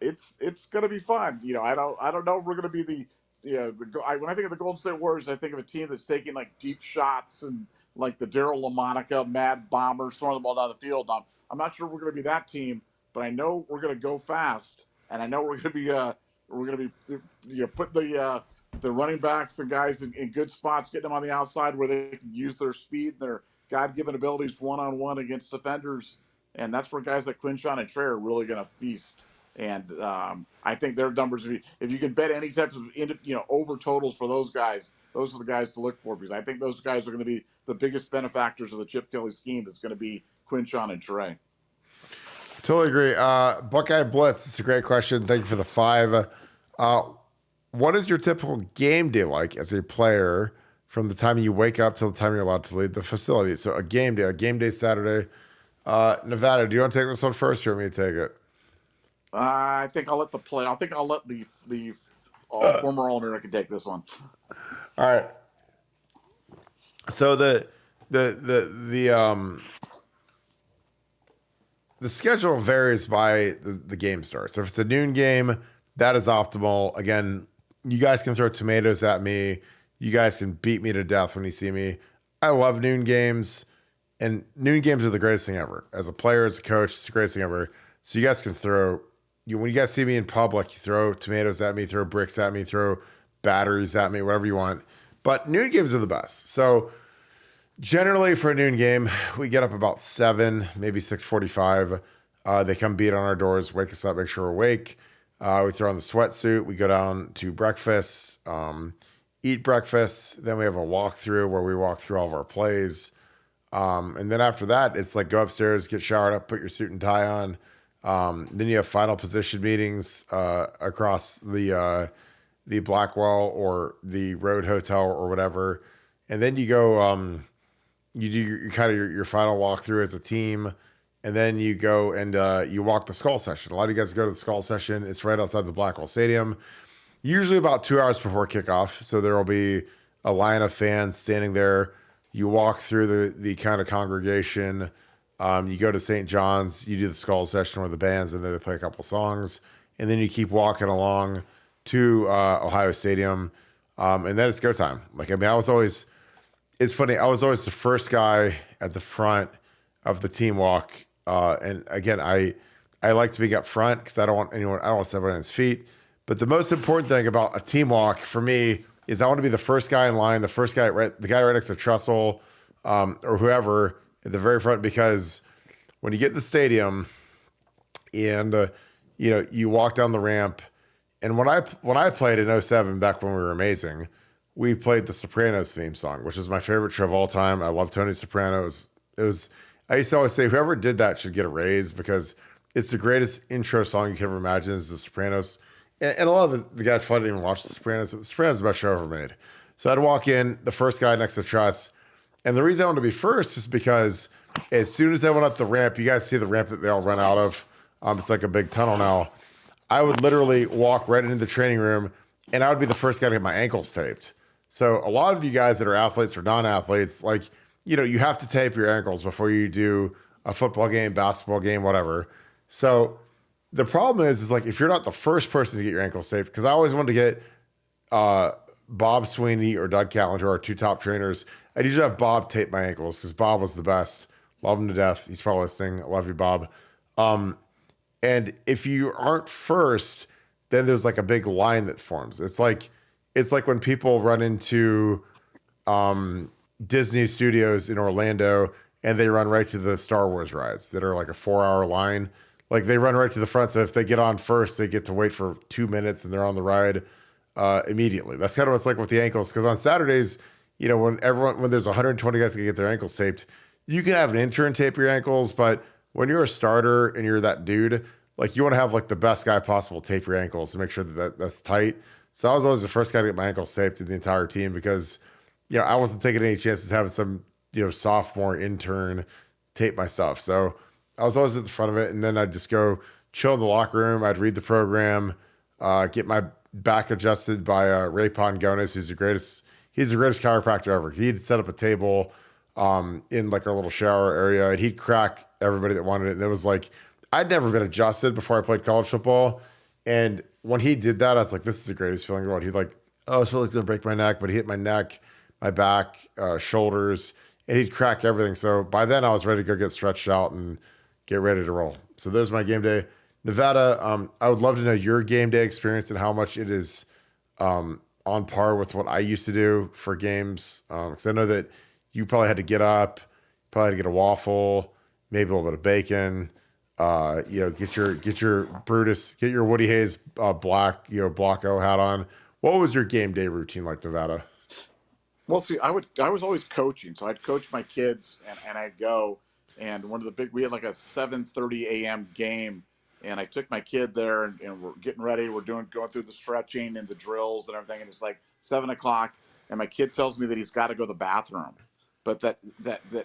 it's going to be fun. I don't know if we're going to be when I think of the Golden State Warriors, I think of a team that's taking like deep shots and like the Daryl LaMonica mad bombers throwing the ball down the field. I'm not sure we're going to be that team, but I know we're going to go fast, and I know we're going to be We're going to be put the running backs and guys in good spots, getting them on the outside where they can use their speed, their God-given abilities one-on-one against defenders, and that's where guys like Quinshon and Trey are really going to feast. And I think their numbers, if you can bet any types of over totals for those guys, those are the guys to look for, because I think those guys are going to be the biggest benefactors of the Chip Kelly scheme. Is going to be Quinshon and Trey. Totally agree. Buckeye Blitz, it's a great question. Thank you for the 5. What is your typical game day like as a player from the time you wake up till the time you're allowed to leave the facility? So a game day Saturday. Nevada, do you want to take this one first or you want me to take it? I think I'll let the former All-American take this one. All right. So the schedule varies by the game start. So if it's a noon game, that is optimal. Again, you guys can throw tomatoes at me. You guys can beat me to death when you see me. I love noon games, and noon games are the greatest thing ever. As a player, as a coach, it's the greatest thing ever. So you guys can throw, when you guys see me in public, you throw tomatoes at me, throw bricks at me, throw batteries at me, whatever you want. But noon games are the best. So generally for a noon game, we get up about 7, maybe 6:45. They come beat on our doors, wake us up, make sure we're awake. We throw on the sweatsuit. We go down to breakfast, eat breakfast. Then we have a walkthrough where we walk through all of our plays. And then after that, it's like go upstairs, get showered up, put your suit and tie on. Then you have final position meetings across the Blackwell or the Road Hotel or whatever. And then you go, you do your final walkthrough as a team. And then you go and you walk the skull session. A lot of you guys go to the skull session. It's right outside the Blackwell Stadium, usually about 2 hours before kickoff. So there will be a line of fans standing there. You walk through the kind of congregation. You go to St. John's. You do the skull session with the bands, and then they play a couple songs. And then you keep walking along to Ohio Stadium. And then it's go time. It's funny. I was always the first guy at the front of the team walk. And again, I like to be up front because I don't want to step on his feet. But the most important thing about a team walk for me is I want to be the first guy in line, the guy right next to Trussell, or whoever at the very front, because when you get in the stadium and you walk down the ramp, and when I played in 07 back when we were amazing, we played the Sopranos theme song, which is my favorite show of all time. I love Tony Soprano. I used to always say whoever did that should get a raise because it's the greatest intro song you could ever imagine is the Sopranos. And a lot of the guys probably didn't even watch the Sopranos. The Sopranos is the best show ever made. So I'd walk in, the first guy next to Truss. And the reason I want to be first is because as soon as I went up the ramp, you guys see the ramp that they all run out of. It's like a big tunnel now. I would literally walk right into the training room, and I would be the first guy to get my ankles taped. So a lot of you guys that are athletes or non-athletes, you have to tape your ankles before you do a football game, basketball game, whatever. So the problem is if you're not the first person to get your ankles taped, because I always wanted to get Bob Sweeney or Doug Callender, our 2 top trainers. I'd usually have Bob tape my ankles because Bob was the best. Love him to death. He's probably listening. I love you, Bob. And if you aren't first, then there's a big line that forms. It's like when people run into Disney Studios in Orlando and they run right to the Star Wars rides that are a 4-hour line. They run right to the front. So if they get on first, they get to wait for 2 minutes and they're on the ride immediately. That's kind of what it's like with the ankles. Because on Saturdays, when there's 120 guys that get their ankles taped, you can have an intern tape your ankles, but when you're a starter and you're that dude, you want to have the best guy possible tape your ankles to make sure that's tight. So I was always the first guy to get my ankles taped in the entire team because, I wasn't taking any chances having some, sophomore intern tape my stuff. So I was always at the front of it. And then I'd just go chill in the locker room. I'd read the program, get my back adjusted by Ray Pongonis, who's the greatest chiropractor ever. He'd set up a table in our little shower area, and he'd crack everybody that wanted it. And it was I'd never been adjusted before I played college football. And when he did that, I was like, this is the greatest feeling in the world. He'd oh, it's really going to break my neck. But he hit my neck, my back, shoulders, and he'd crack everything. So by then I was ready to go get stretched out and get ready to roll. So there's my game day. Nevada, I would love to know your game day experience and how much it is on par with what I used to do for games. Because I know that you probably had to get up, probably had to get a waffle, maybe a little bit of bacon. Get your Brutus, get your Woody Hayes black, Block O hat on. What was your game day routine like, Nevada? Well, see, I was always coaching, so I'd coach my kids, and I'd go. And one of the big we had like a 7:30 a.m. game, and I took my kid there, and we're getting ready. We're going through the stretching and the drills and everything, and it's like 7 o'clock, and my kid tells me that he's got to go to the bathroom, but that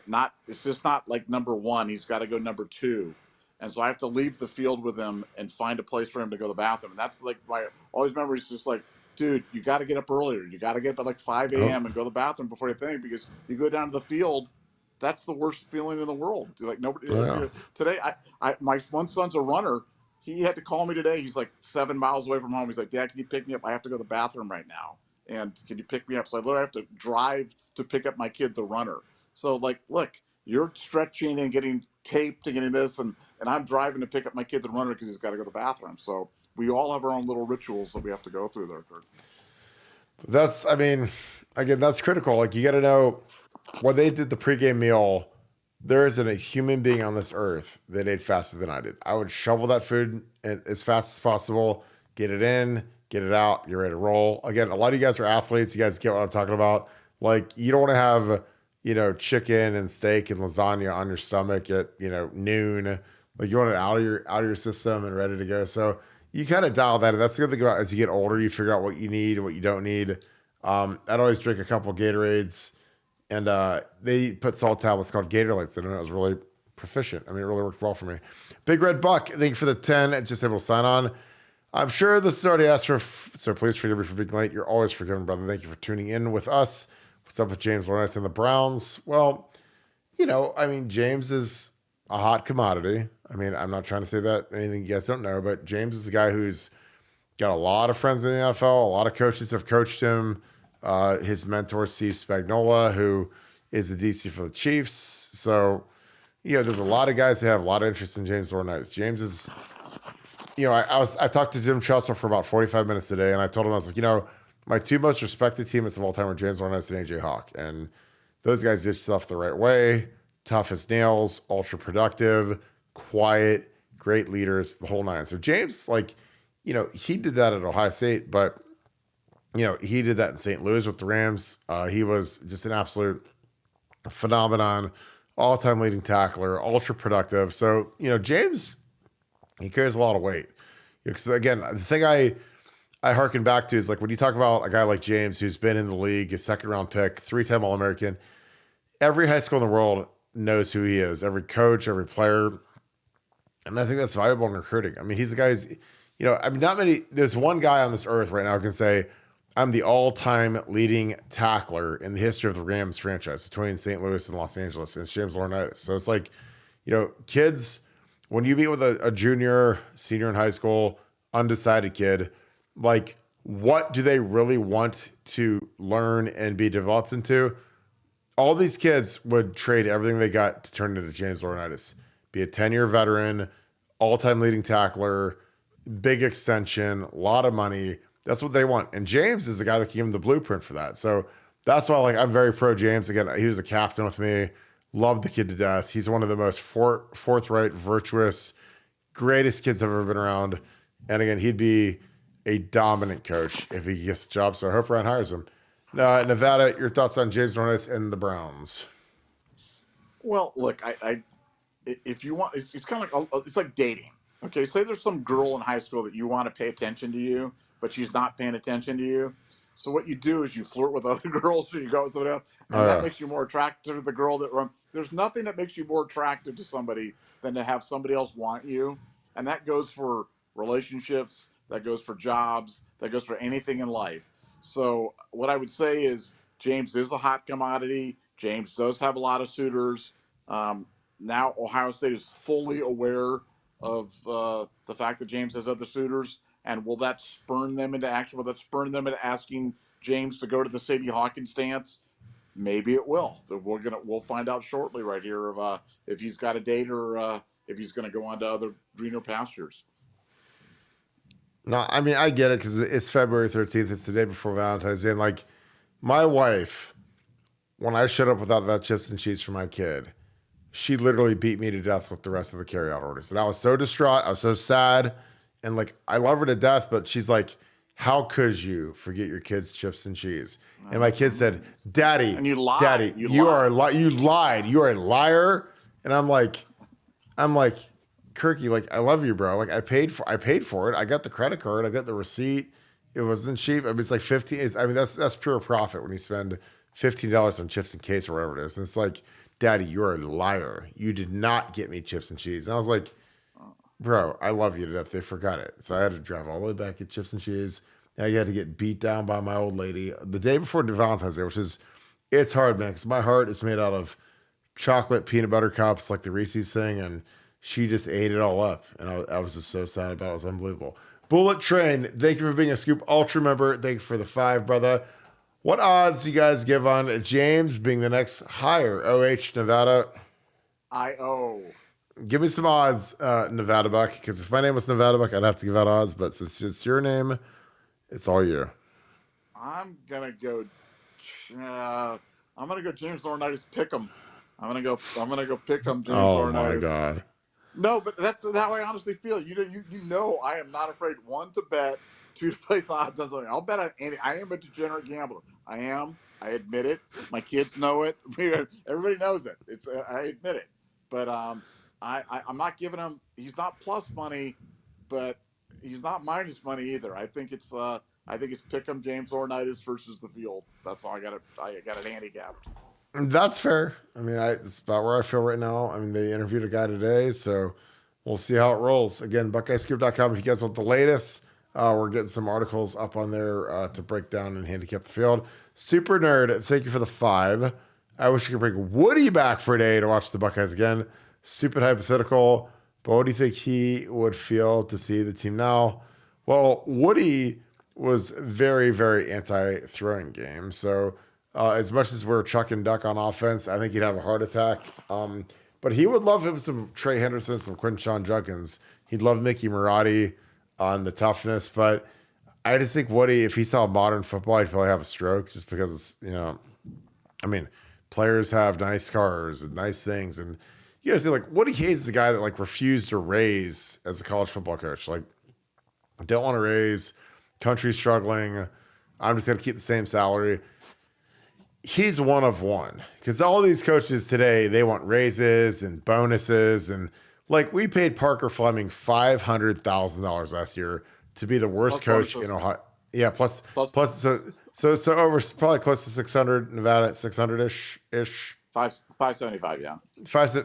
not it's just not like number one. He's got to go number two, and so I have to leave the field with him and find a place for him to go to the bathroom. And that's like my always memories, just like, dude, you got to get up earlier. You got to get up at like 5 Oh, a.m. and go to the bathroom before you think, because you go down to the field. That's the worst feeling in the world. Like nobody oh yeah. today. My one son's a runner. He had to call me today. He's like 7 miles away from home. He's like, Dad, can you pick me up? I have to go to the bathroom right now. And can you pick me up? So I literally have to drive to pick up my kid, the runner. So like, look, you're stretching and getting taped and getting this, and I'm driving to pick up my kid, the runner, because he's got to go to the bathroom. So we all have our own little rituals that we have to go through there, Kurt. I mean, again, that's critical. Like, you got to know when they did the pregame meal, there isn't a human being on this earth that ate faster than I did. I would shovel that food as fast as possible, get it in, get it out, you're ready to roll. Again, a lot of you guys are athletes. You guys get what I'm talking about. Like, you don't want to have, chicken and steak and lasagna on your stomach at, noon. Like, you want it out of your system and ready to go. So you kind of dial that in. That's the good thing about as you get older, you figure out what you need and what you don't need. I'd always drink a couple Gatorades, and they put salt tablets called Gator Lights in it. It was really proficient. I mean, it really worked well for me. Big Red Buck, thank you for the 10 and just able to sign on. I'm sure this is already asked for, so please forgive me for being late. You're always forgiven, brother. Thank you for tuning in with us. What's up with James Laurinaitis and the Browns? Well, James is a hot commodity. I mean, I'm not trying to say that anything you guys don't know, but James is a guy who's got a lot of friends in the NFL. A lot of coaches have coached him. His mentor, Steve Spagnuolo, who is the DC for the Chiefs. So, there's a lot of guys that have a lot of interest in James Laurinaitis. James is, I talked to Jim Chelsea for about 45 minutes today, and I told him, I was like, my two most respected teammates of all time are James Laurinaitis and AJ Hawk. And those guys did stuff the right way, tough as nails, ultra productive, quiet, great leaders, the whole nine. So James, he did that at Ohio State, but he did that in St. Louis with the Rams. He was just an absolute phenomenon, all-time leading tackler, ultra productive. So, James, he carries a lot of weight. Because again, the thing I harken back to is like when you talk about a guy like James, who's been in the league, a second-round pick, three-time All-American, every high school in the world knows who he is. Every coach, every player. And I think that's valuable in recruiting. I mean, he's the guy who's, not many, there's one guy on this earth right now who can say, I'm the all-time leading tackler in the history of the Rams franchise between St. Louis and Los Angeles. And it's James Laurinaitis. So it's like, kids, when you meet with a junior, senior in high school, undecided kid, like, what do they really want to learn and be developed into? All these kids would trade everything they got to turn into James Laurinaitis. Be a 10-year veteran, all-time leading tackler, big extension, a lot of money. That's what they want. And James is the guy that can give them the blueprint for that. So that's why, I'm very pro James. Again, he was a captain with me. Loved the kid to death. He's one of the most forthright, virtuous, greatest kids I've ever been around. And again, he'd be a dominant coach if he gets the job. So I hope Ryan hires him. Nevada, your thoughts on James Laurinaitis and the Browns? Well, look, if you want, it's kind of like it's like dating. Okay, say there's some girl in high school that you want to pay attention to you, but she's not paying attention to you. So what you do is you flirt with other girls, or you go with somebody else, Oh, and that yeah. makes you more attractive to the girl that run. There's nothing that makes you more attractive to somebody than to have somebody else want you, and that goes for relationships, that goes for jobs, that goes for anything in life. So what I would say is James is a hot commodity. James does have a lot of suitors. Um, Now Ohio State is fully aware of the fact that James has other suitors, and will that spurn them into action? Will that spurn them into asking James to go to the Sadie Hawkins dance? Maybe it will. So we'll find out shortly right here if he's got a date, or if he's going to go on to other greener pastures. No, I mean, I get it because it's February 13th. It's the day before Valentine's Day. And like my wife, when I showed up without that chips and cheese for my kid, she literally beat me to death with the rest of the carryout orders. And I was so distraught. I was so sad. And like, I love her to death, but she's like, how could you forget your kids' chips and cheese? And my kid said, Daddy, And you lied. Daddy, you lied. You are a liar. And I'm like, Kirky, like, I love you, bro. Like, I paid for it. I got the credit card. I got the receipt. It wasn't cheap. I mean, it's like 15. I mean, that's pure profit when you spend $15 on chips and case or whatever it is. And it's like, Daddy, you're a liar. You did not get me chips and cheese. And I was like, bro, I love you to death. They forgot it. So I had to drive all the way back, get chips and cheese. And I had to get beat down by my old lady the day before Valentine's Day, it's hard, man, because my heart is made out of chocolate peanut butter cups like the Reese's thing. And she just ate it all up. And I was just so sad about it. It was unbelievable. Bullet Train, thank you for being a Scoop Ultra member. Thank you for the 5, brother. What odds do you guys give on James being the next hire? OH Nevada. I-O. Give me some odds, Nevada Buck, because if my name was Nevada Buck, I'd have to give out odds. But since it's your name, it's all you. I'm gonna go James Laurinaitis pick him. I'm gonna go pick him, James Laurinaitis. Oh my God. No, but that's how I honestly feel. You know I am not afraid, 1, to bet, 2, to place odds on something. I'll bet on any. I am a degenerate gambler. I am. I admit it. My kids know it. Everybody knows it. I admit it. But I'm not giving him. He's not plus money, but he's not minus money either. I think it's Pick'em James Laurinaitis versus the field. That's all I got it handicapped. That's fair. I mean, it's about where I feel right now. I mean, they interviewed a guy today, so we'll see how it rolls. Again, BuckeyeScoop.com if you guys want the latest. We're getting some articles up on there to break down and handicap the field. Super Nerd, thank you for the 5. I wish you could bring Woody back for a day to watch the Buckeyes again. Stupid hypothetical, but what do you think he would feel to see the team now? Well, Woody was very, very anti-throwing game, so as much as we're chuck and duck on offense, I think he'd have a heart attack. But he would love him some Trey Henderson, some Quinshon Judkins. He'd love Mickey Marotti on the toughness. But I just think Woody, if he saw modern football, he'd probably have a stroke just because it's, I mean, players have nice cars and nice things. And you guys see, like, Woody Hayes is a guy that, like, refused to raise as a college football coach. Like, don't want to raise, country's struggling. I'm just going to keep the same salary. He's one of one because all these coaches today, they want raises and bonuses. And like we paid Parker Fleming $500,000 last year to be the worst coach in Ohio. Yeah. Plus, so over probably close to 600, Nevada, 600-ish. 575. Yeah.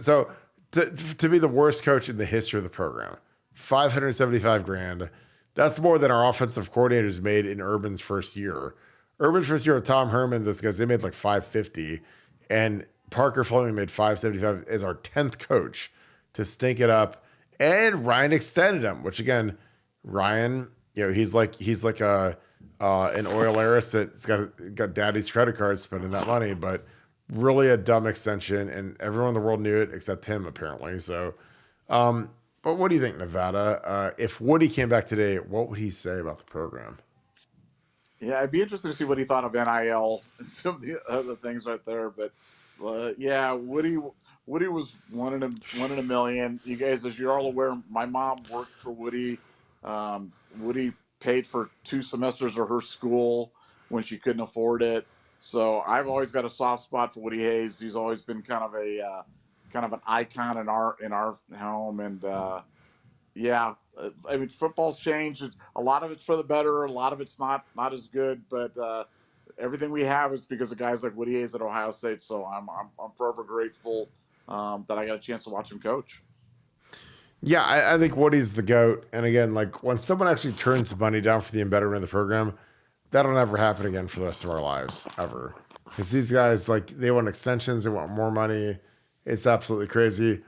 So to be the worst coach in the history of the program, $575,000. That's more than our offensive coordinators made in Urban's first year. Urban's first year with Tom Herman, those guys, they made like 550, and Parker Fleming made 575 as our 10th coach to stink it up. And Ryan extended him, which again, Ryan, he's like an oil heiress that's got daddy's credit card spending that money, but really a dumb extension, and everyone in the world knew it except him apparently. So, but what do you think, Nevada? If Woody came back today, what would he say about the program? Yeah, I'd be interested to see what he thought of NIL and some of the other things right there. But yeah, Woody was one in a million. You guys, as you're all aware, my mom worked for Woody. Woody paid for 2 semesters of her school when she couldn't afford it. So I've always got a soft spot for Woody Hayes. He's always been kind of an icon in our home, and yeah, I mean, football's changed. A lot of it's for the better. A lot of it's not as good. But everything we have is because of guys like Woody Hayes at Ohio State. So I'm forever grateful that I got a chance to watch him coach. Yeah, I think Woody's the GOAT. And again, like when someone actually turns the money down for the embetterment of the program, that'll never happen again for the rest of our lives, ever. Because these guys, like, they want extensions. They want more money. It's absolutely crazy.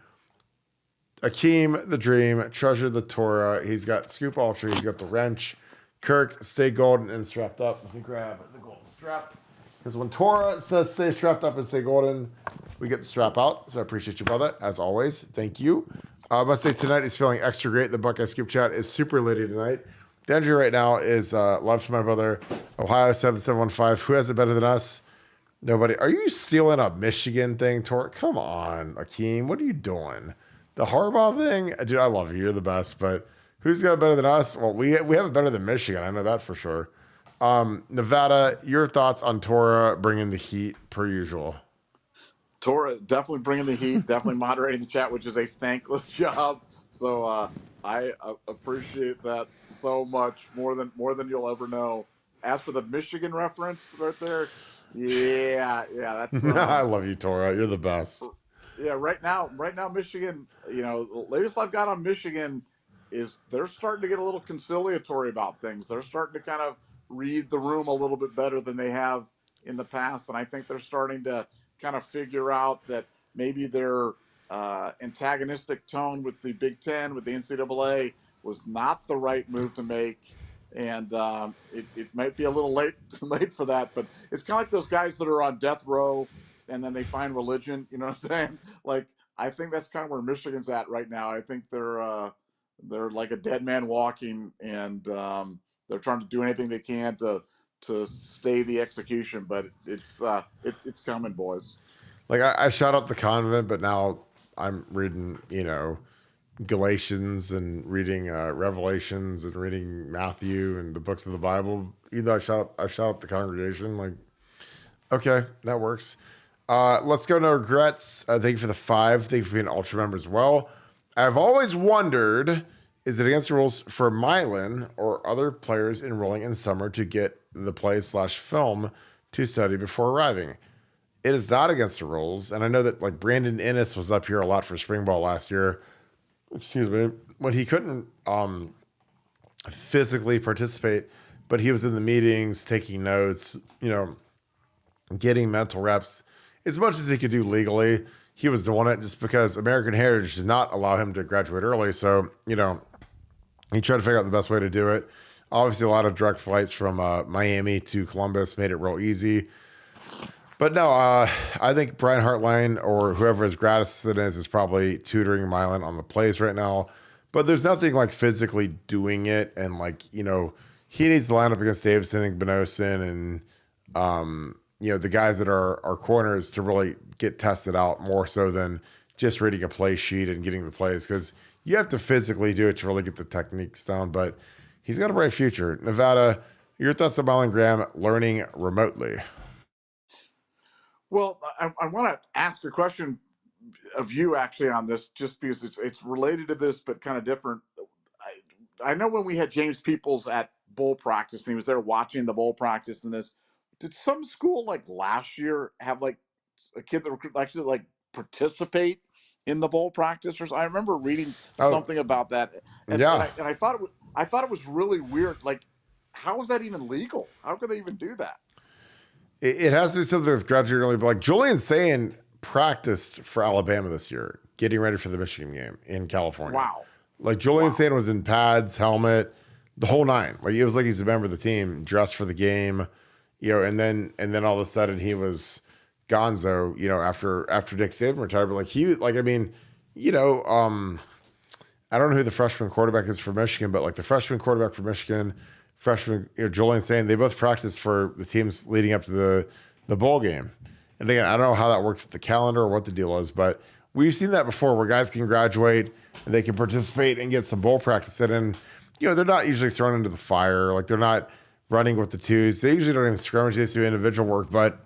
Akeem, the Dream, Treasure the Torah. He's got Scoop Ultra. He's got the wrench. Kirk, stay golden and strapped up. Let me grab the golden strap. Because when Torah says stay strapped up and stay golden, we get the strap out. So I appreciate you, brother, as always. Thank you. I must say tonight is feeling extra great. The Buckeye Scoop chat is super litty tonight. The entry right now is love to my brother, Ohio 7715. Who has it better than us? Nobody. Are you stealing a Michigan thing, Tor? Come on, Akeem. What are you doing? The Harbaugh thing? Dude, I love you. You're the best. But who's got it better than us? Well, we have it better than Michigan. I know that for sure. Nevada, your thoughts on Torah bringing the heat per usual? Tora definitely bringing the heat, definitely moderating the chat, which is a thankless job. So I appreciate that so much, more than you'll ever know. As for the Michigan reference right there, yeah, that's I love you, Torah. You're the best. yeah. Right now, Michigan. The latest I've got on Michigan is they're starting to get a little conciliatory about things. They're starting to kind of read the room a little bit better than they have in the past, and I think they're starting to kind of figure out that maybe their antagonistic tone with the Big Ten, with the NCAA, was not the right move to make. And it might be a little late for that, but it's kind of like those guys that are on death row and then they find religion. You know what I'm saying? Like, I think that's kind of where Michigan's at right now. I think they're like a dead man walking, and they're trying to do anything they can to stay the execution, but it's coming, boys. Like I shut up the convent, but now I'm reading, Galatians and reading Revelations and reading Matthew and the books of the Bible. Even though I shut up the congregation. Like, okay, that works. Let's go to regrets. Thank you for the 5. Thank you for being an ultra member as well. I've always wondered, is it against the rules for Milan or other players enrolling in summer to get the play/film to study before arriving? It is not against the rules. And I know that like Brandon Ennis was up here a lot for spring ball last year. Excuse me. When he couldn't physically participate, but he was in the meetings, taking notes, getting mental reps as much as he could do legally. He was doing it just because American Heritage did not allow him to graduate early. So, he tried to figure out the best way to do it. Obviously, a lot of direct flights from Miami to Columbus made it real easy. But no, I think Brian Hartline or whoever his grad assistant is probably tutoring Milan on the plays right now. But there's nothing like physically doing it. And like, he needs to line up against Davidson and Benosin and, the guys that are corners to really get tested out more so than just reading a play sheet and getting the plays. Because you have to physically do it to really get the techniques down. But he's got a bright future. Nevada, your thoughts on Milan Graham learning remotely? Well, I want to ask a question of you actually on this, just because it's related to this, but kind of different. I know when we had James Peoples at bowl practice, and he was there watching the bowl practice, and this, did some school like last year have like a kid that would actually like participate in the bowl practice? Or I remember reading something about that, and I thought it was really weird. Like, how is that even legal? How could they even do that? It has to be something that's graduated early, but like Julian Sayin practiced for Alabama this year, getting ready for the Michigan game in California. Wow. Like Julian Sayin was in pads, helmet, the whole 9. Like it was like he's a member of the team, dressed for the game, and then all of a sudden he was gonzo, after Nick Saban retired. But I don't know who the freshman quarterback is for Michigan, but like the freshman quarterback for Michigan, Julian Sayin, they both practiced for the teams leading up to the bowl game. And again, I don't know how that works with the calendar or what the deal is, but we've seen that before where guys can graduate and they can participate and get some bowl practice in. And, they're not usually thrown into the fire. Like they're not running with the twos. They usually don't even scrimmage. They do individual work, but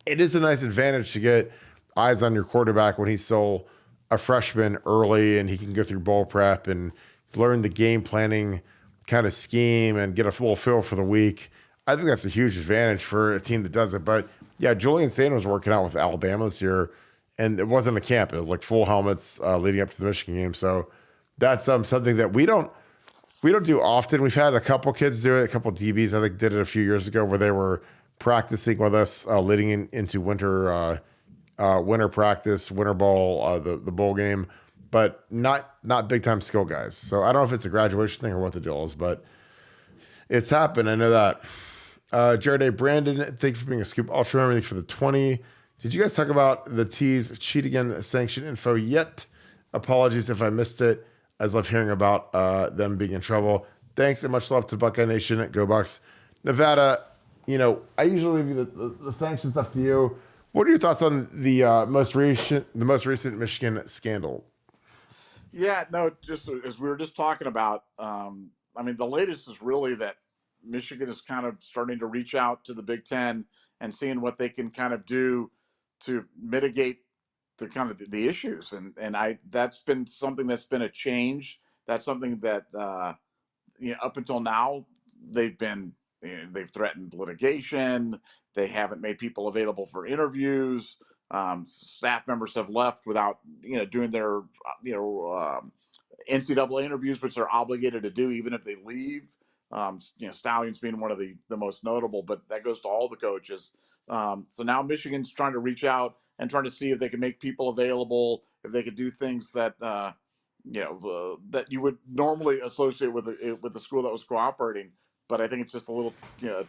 it is a nice advantage to get eyes on your quarterback when he's still a freshman early and he can go through bowl prep and learn the game planning kind of scheme and get a little feel for the week. I think that's a huge advantage for a team that does it. But yeah, Julian Sayin was working out with Alabama this year, and it wasn't a camp. It was like full helmets leading up to the Michigan game. So that's something that we don't do often. We've had a couple kids do it, a couple DBs I think did it a few years ago where they were practicing with us leading into winter practice, winter ball, the bowl game. But not big time skill guys. So I don't know if it's a graduation thing or what the deal is, but it's happened. I know that. Jared A. Brandon, thank you for being a Scoop Ultra member. Thank you for the 20. Did you guys talk about the T's cheat again sanction info yet? Apologies if I missed it. I just love hearing about them being in trouble. Thanks and much love to Buckeye Nation. Go Bucks. Nevada, I usually leave the sanction stuff to you. What are your thoughts on the most recent Michigan scandal? Yeah, no, just as we were just talking about, I mean, the latest is really that Michigan is kind of starting to reach out to the Big Ten and seeing what they can kind of do to mitigate the kind of the issues, and that's been something that's been a change. That's something that up until now they've been they've threatened litigation. They haven't made people available for interviews. Staff members have left without doing their NCAA interviews, which they're obligated to do even if they leave. Stallions being one of the most notable, but that goes to all the coaches. So now Michigan's trying to reach out and trying to see if they can make people available, if they could do things that that you would normally associate with the school that was cooperating. But I think it's just a little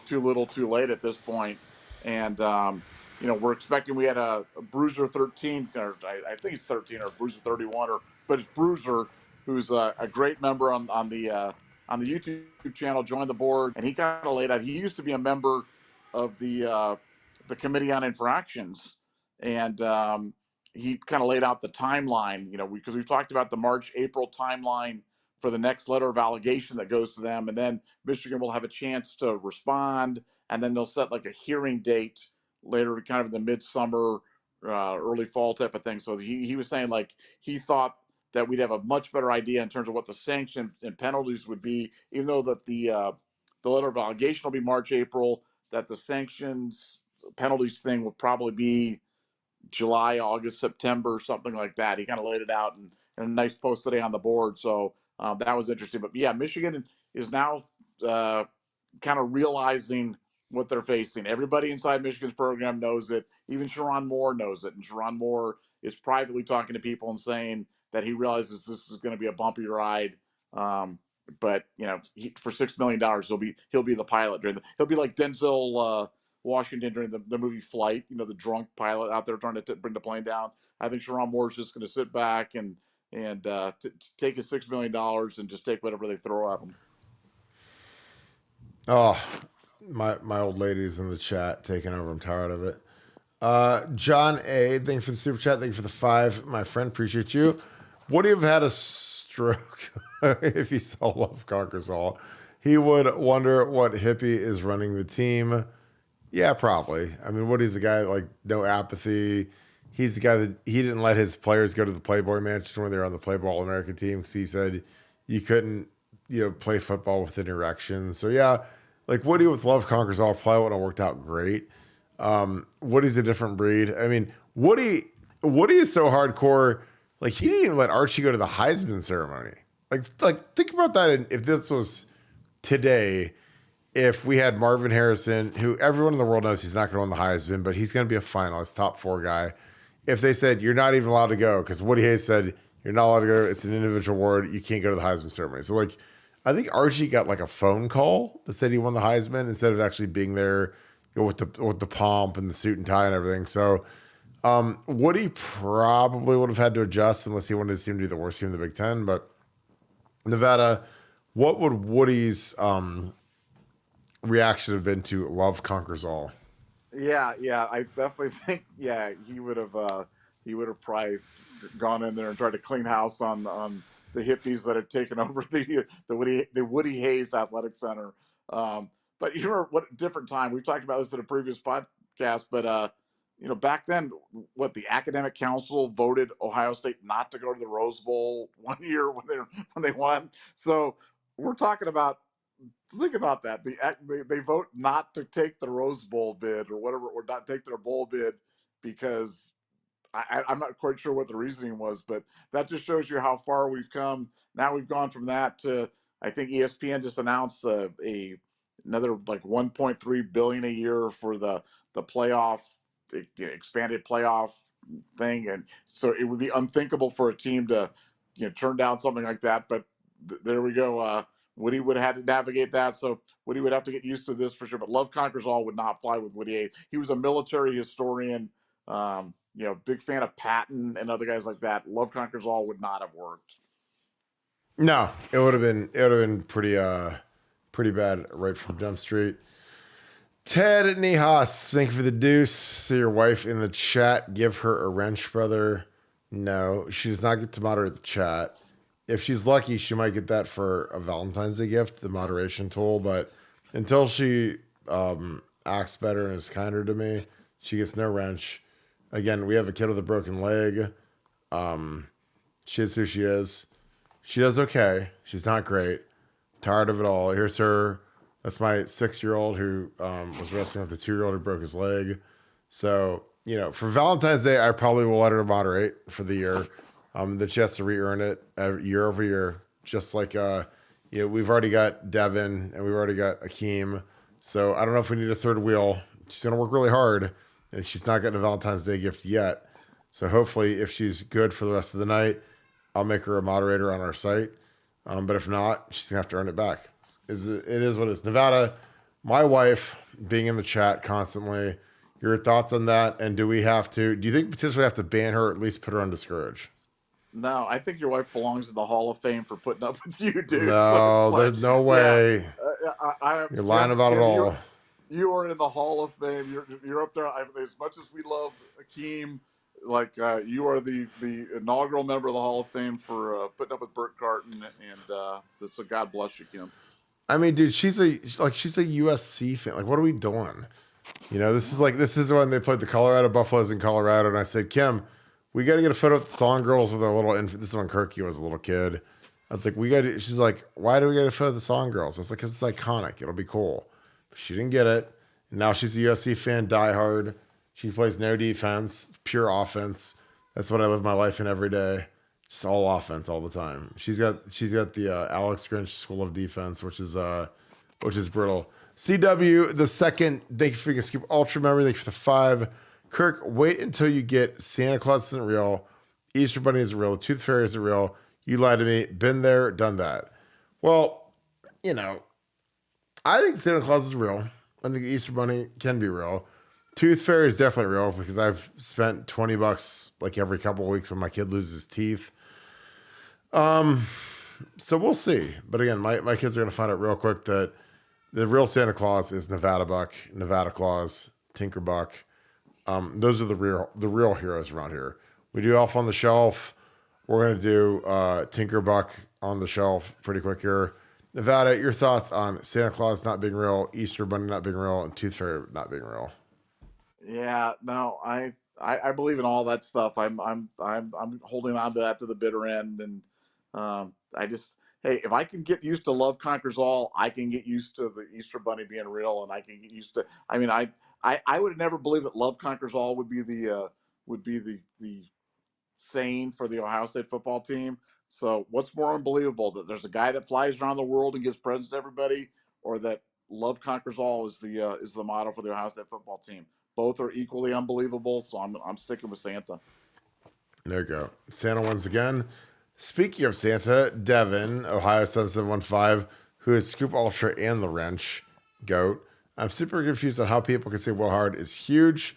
too little, too late at this point. And we're expecting we had a Bruiser 13, or I think it's 13 or Bruiser 31, but it's Bruiser, who's a great member on the YouTube channel, joined the board, and he kind of laid out. He used to be a member of the Committee on Infractions, and he kind of laid out the timeline. Because we've talked about the March-April timeline for the next letter of allegation that goes to them, and then Michigan will have a chance to respond, and then they'll set like a hearing date later, kind of in the midsummer, early fall type of thing. So he was saying like he thought that we'd have a much better idea in terms of what the sanctions and penalties would be, even though that the letter of allegation will be March, April, that the sanctions penalties thing will probably be July, August, September, something like that. He kind of laid it out in a nice post today on the board. So that was interesting. But yeah, Michigan is now kind of realizing what they're facing. Everybody inside Michigan's program knows it. Even Sharon Moore knows it. And Sharon Moore is privately talking to people and saying that he realizes this is going to be a bumpy ride. But for $6 million, he'll be the pilot he'll be like Denzel Washington during the movie Flight. The drunk pilot out there trying to bring the plane down. I think Sharon Moore's just going to sit back and take his $6 million and just take whatever they throw at him. Oh, my old lady's in the chat taking over. I'm tired of it. John A, thank you for the super chat. Thank you for the 5, my friend. Appreciate you. Would he have had a stroke if he saw Love Conquers All? He would wonder what hippie is running the team. Yeah, probably. I mean, Woody's a guy like no apathy. He's the guy that he didn't let his players go to the Playboy Mansion when they were on the Playboy All-American team because he said you couldn't, play football with an erection. So yeah, like Woody with Love Conquers All probably would have worked out great. Woody's a different breed. I mean, Woody is so hardcore. Like he didn't even let Archie go to the Heisman ceremony. Like think about that. If this was today, if we had Marvin Harrison, who everyone in the world knows he's not going to win the Heisman, but he's going to be a finalist, top 4 guy. If they said you're not even allowed to go, because Woody Hayes said you're not allowed to go, it's an individual award, you can't go to the Heisman ceremony. So like, I think Archie got like a phone call that said he won the Heisman instead of actually being there, with the pomp and the suit and tie and everything. So Woody probably would have had to adjust unless he wanted his team to be the worst team in the Big Ten. But Nevada, what would Woody's reaction have been to Love Conquers All? Yeah, I definitely think he would have probably gone in there and tried to clean house on the hippies that had taken over the Woody Hayes Athletic Center. But you remember what different time we've talked about this in a previous podcast, but back then, what the academic council voted Ohio State not to go to the Rose Bowl one year when they won. So we're talking about. Think about that. They vote not to take the Rose Bowl bid or whatever, or not take their bowl bid because I'm not quite sure what the reasoning was, but that just shows you how far we've come. Now we've gone from that to, I think ESPN just announced another like 1.3 billion a year for the playoff, the expanded playoff thing, and so it would be unthinkable for a team to turn down something like that. But there we go. Woody would have had to navigate that, so Woody would have to get used to this for sure. But Love Conquers All would not fly with Woody. He was a military historian. Big fan of Patton and other guys like that. Love Conquers All would not have worked. No, it would have been pretty bad right from Jump Street. Ted Nihas, thank you for the deuce. See your wife in the chat. Give her a wrench, brother. No, she does not get to moderate the chat. If she's lucky, she might get that for a Valentine's Day gift, the moderation tool. But until she acts better and is kinder to me, she gets no wrench. Again, we have a kid with a broken leg. She is who she is. She does okay. She's not great. Tired of it all. Here's her. That's my 6-year-old who was wrestling with a 2-year-old who broke his leg. So, for Valentine's Day, I probably will let her moderate for the year. That she has to re-earn it year over year. Just like, we've already got Devin and we've already got Akeem. So I don't know if we need a third wheel. She's going to work really hard and she's not getting a Valentine's Day gift yet. So hopefully if she's good for the rest of the night, I'll make her a moderator on our site. But if not, she's gonna have to earn it back. It is what it is. Nevada, my wife being in the chat constantly. Your thoughts on that? And do you think potentially have to ban her or at least put her on discourage? No, I think your wife belongs in the Hall of Fame for putting up with you, dude. So it's No, like, there's no yeah, way. You're lying Kim, about it all. You are in the Hall of Fame. You're up there. As much as we love Akeem, like you are the inaugural member of the Hall of Fame for putting up with Burt Carton, and so God bless you, Kim. I mean, dude, she's a USC fan. Like, what are we doing? This is when they played the Colorado Buffaloes in Colorado, and I said, Kim, we got to get a photo with the Song Girls with our little infant. This is when Kirky was a little kid. I was like, she's like, why do we get a photo of the Song Girls? I was like, because it's iconic. It'll be cool. But she didn't get it. And now she's a USC fan, diehard. She plays no defense, pure offense. That's what I live my life in every day. Just all offense all the time. She's got the Alex Grinch School of Defense, which is brutal. CW the second. Thank you for being a Scoop Ultra member. Thank you for the 5. Kirk, wait until you get Santa Claus isn't real, Easter Bunny isn't real, Tooth Fairy isn't real. You lied to me. Been there, done that. Well, I think Santa Claus is real. I think Easter Bunny can be real. Tooth Fairy is definitely real because I've spent $20 like every couple of weeks when my kid loses teeth. So we'll see. But again, my kids are going to find out real quick that the real Santa Claus is Nevada Buck, Nevada Claus, Tinker Buck. Those are the real heroes around here. We do Elf on the Shelf. We're going to do Tinker Buck on the shelf pretty quick here. Nevada, your thoughts on Santa Claus not being real, Easter Bunny not being real, and Tooth Fairy not being real? Yeah, no, I believe in all that stuff. I'm holding on to that to the bitter end, and I just hey, if I can get used to Love Conquers All, I can get used to the Easter Bunny being real, and I can get used to. I mean, I would have never believed that Love Conquers All would be the saying for the Ohio State football team. So what's more unbelievable, that there's a guy that flies around the world and gives presents to everybody, or that love conquers all is the motto for the Ohio State football team? Both are equally unbelievable. So I'm sticking with Santa. There you go. Santa wins again. Speaking of Santa, Devin, Ohio 7715, who is Scoop Ultra and the Wrench GOAT. I'm super confused on how people can say Will Hard is huge.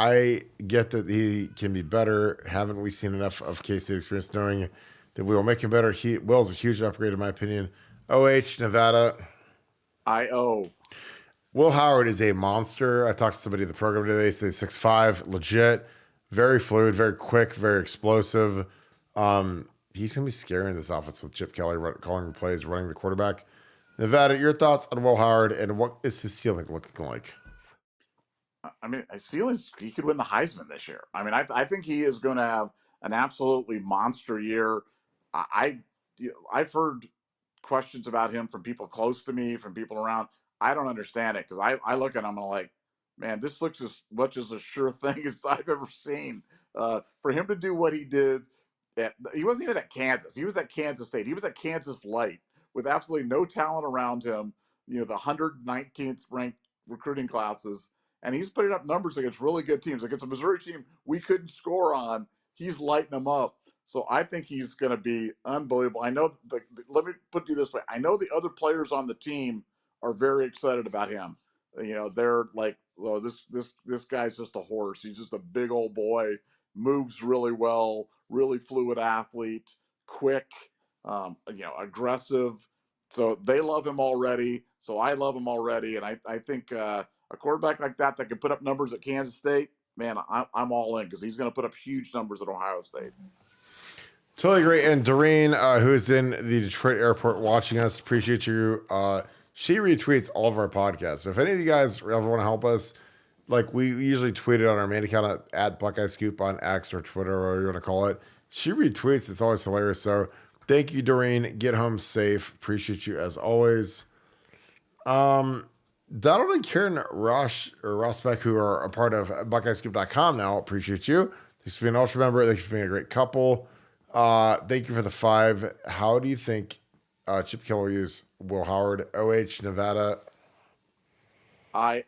I get that he can be better. Haven't we seen enough of K-State experience knowing that we will make him better? Will's a huge upgrade in my opinion. OH, Nevada. IO. Will Howard is a monster. I talked to somebody in the program today. They say 6'5", legit, very fluid, very quick, very explosive. He's going to be scary in this offense with Chip Kelly calling the plays, running the quarterback. Nevada, your thoughts on Will Howard and what is his ceiling looking like? I mean, he could win the Heisman this year. I mean, I think he is going to have an absolutely monster year. I've heard questions about him from people close to me, from people around. I don't understand it because I look at him and I'm like, man, this looks as much as a sure thing as I've ever seen. For him to do what he did, he wasn't even at Kansas. He was at Kansas State. He was at Kansas Light with absolutely no talent around him. The 119th ranked recruiting classes, and he's putting up numbers against really good teams. Against a Missouri team we couldn't score on, he's lighting them up. So I think he's going to be unbelievable. I know. Let me put it this way: I know the other players on the team are very excited about him. They're like, "Oh, this guy's just a horse. He's just a big old boy. Moves really well. Really fluid athlete. Quick. aggressive. So they love him already. So I love him already. And I think a quarterback like that can put up numbers at Kansas State, man, I'm all in because he's going to put up huge numbers at Ohio State. Totally agree. And Doreen, who is in the Detroit airport watching us, appreciate you. She retweets all of our podcasts. So if any of you guys ever want to help us, like we usually tweet it on our main account at Buckeye Scoop on X or Twitter or whatever you want to call it. She retweets. It's always hilarious. So thank you, Doreen. Get home safe. Appreciate you as always. Donald and Karen Rosbeck, who are a part of BuckeyeScoop.com now, appreciate you. Thanks for being an Ultra member. Thanks for being a great couple. Thank you for the 5. How do you think Chip Kelly will use Will Howard, OH, Nevada? I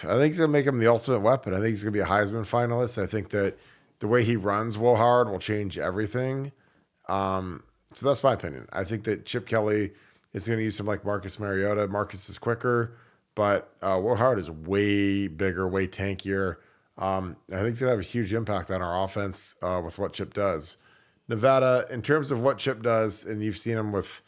think he's going to make him the ultimate weapon. I think he's going to be a Heisman finalist. I think that the way he runs Will Howard will change everything. So that's my opinion. I think that Chip Kelly is going to use him like Marcus Mariota. Marcus is quicker, but Will Howard is way bigger, way tankier. I think he's going to have a huge impact on our offense with what Chip does. Nevada, in terms of what Chip does, and you've seen him with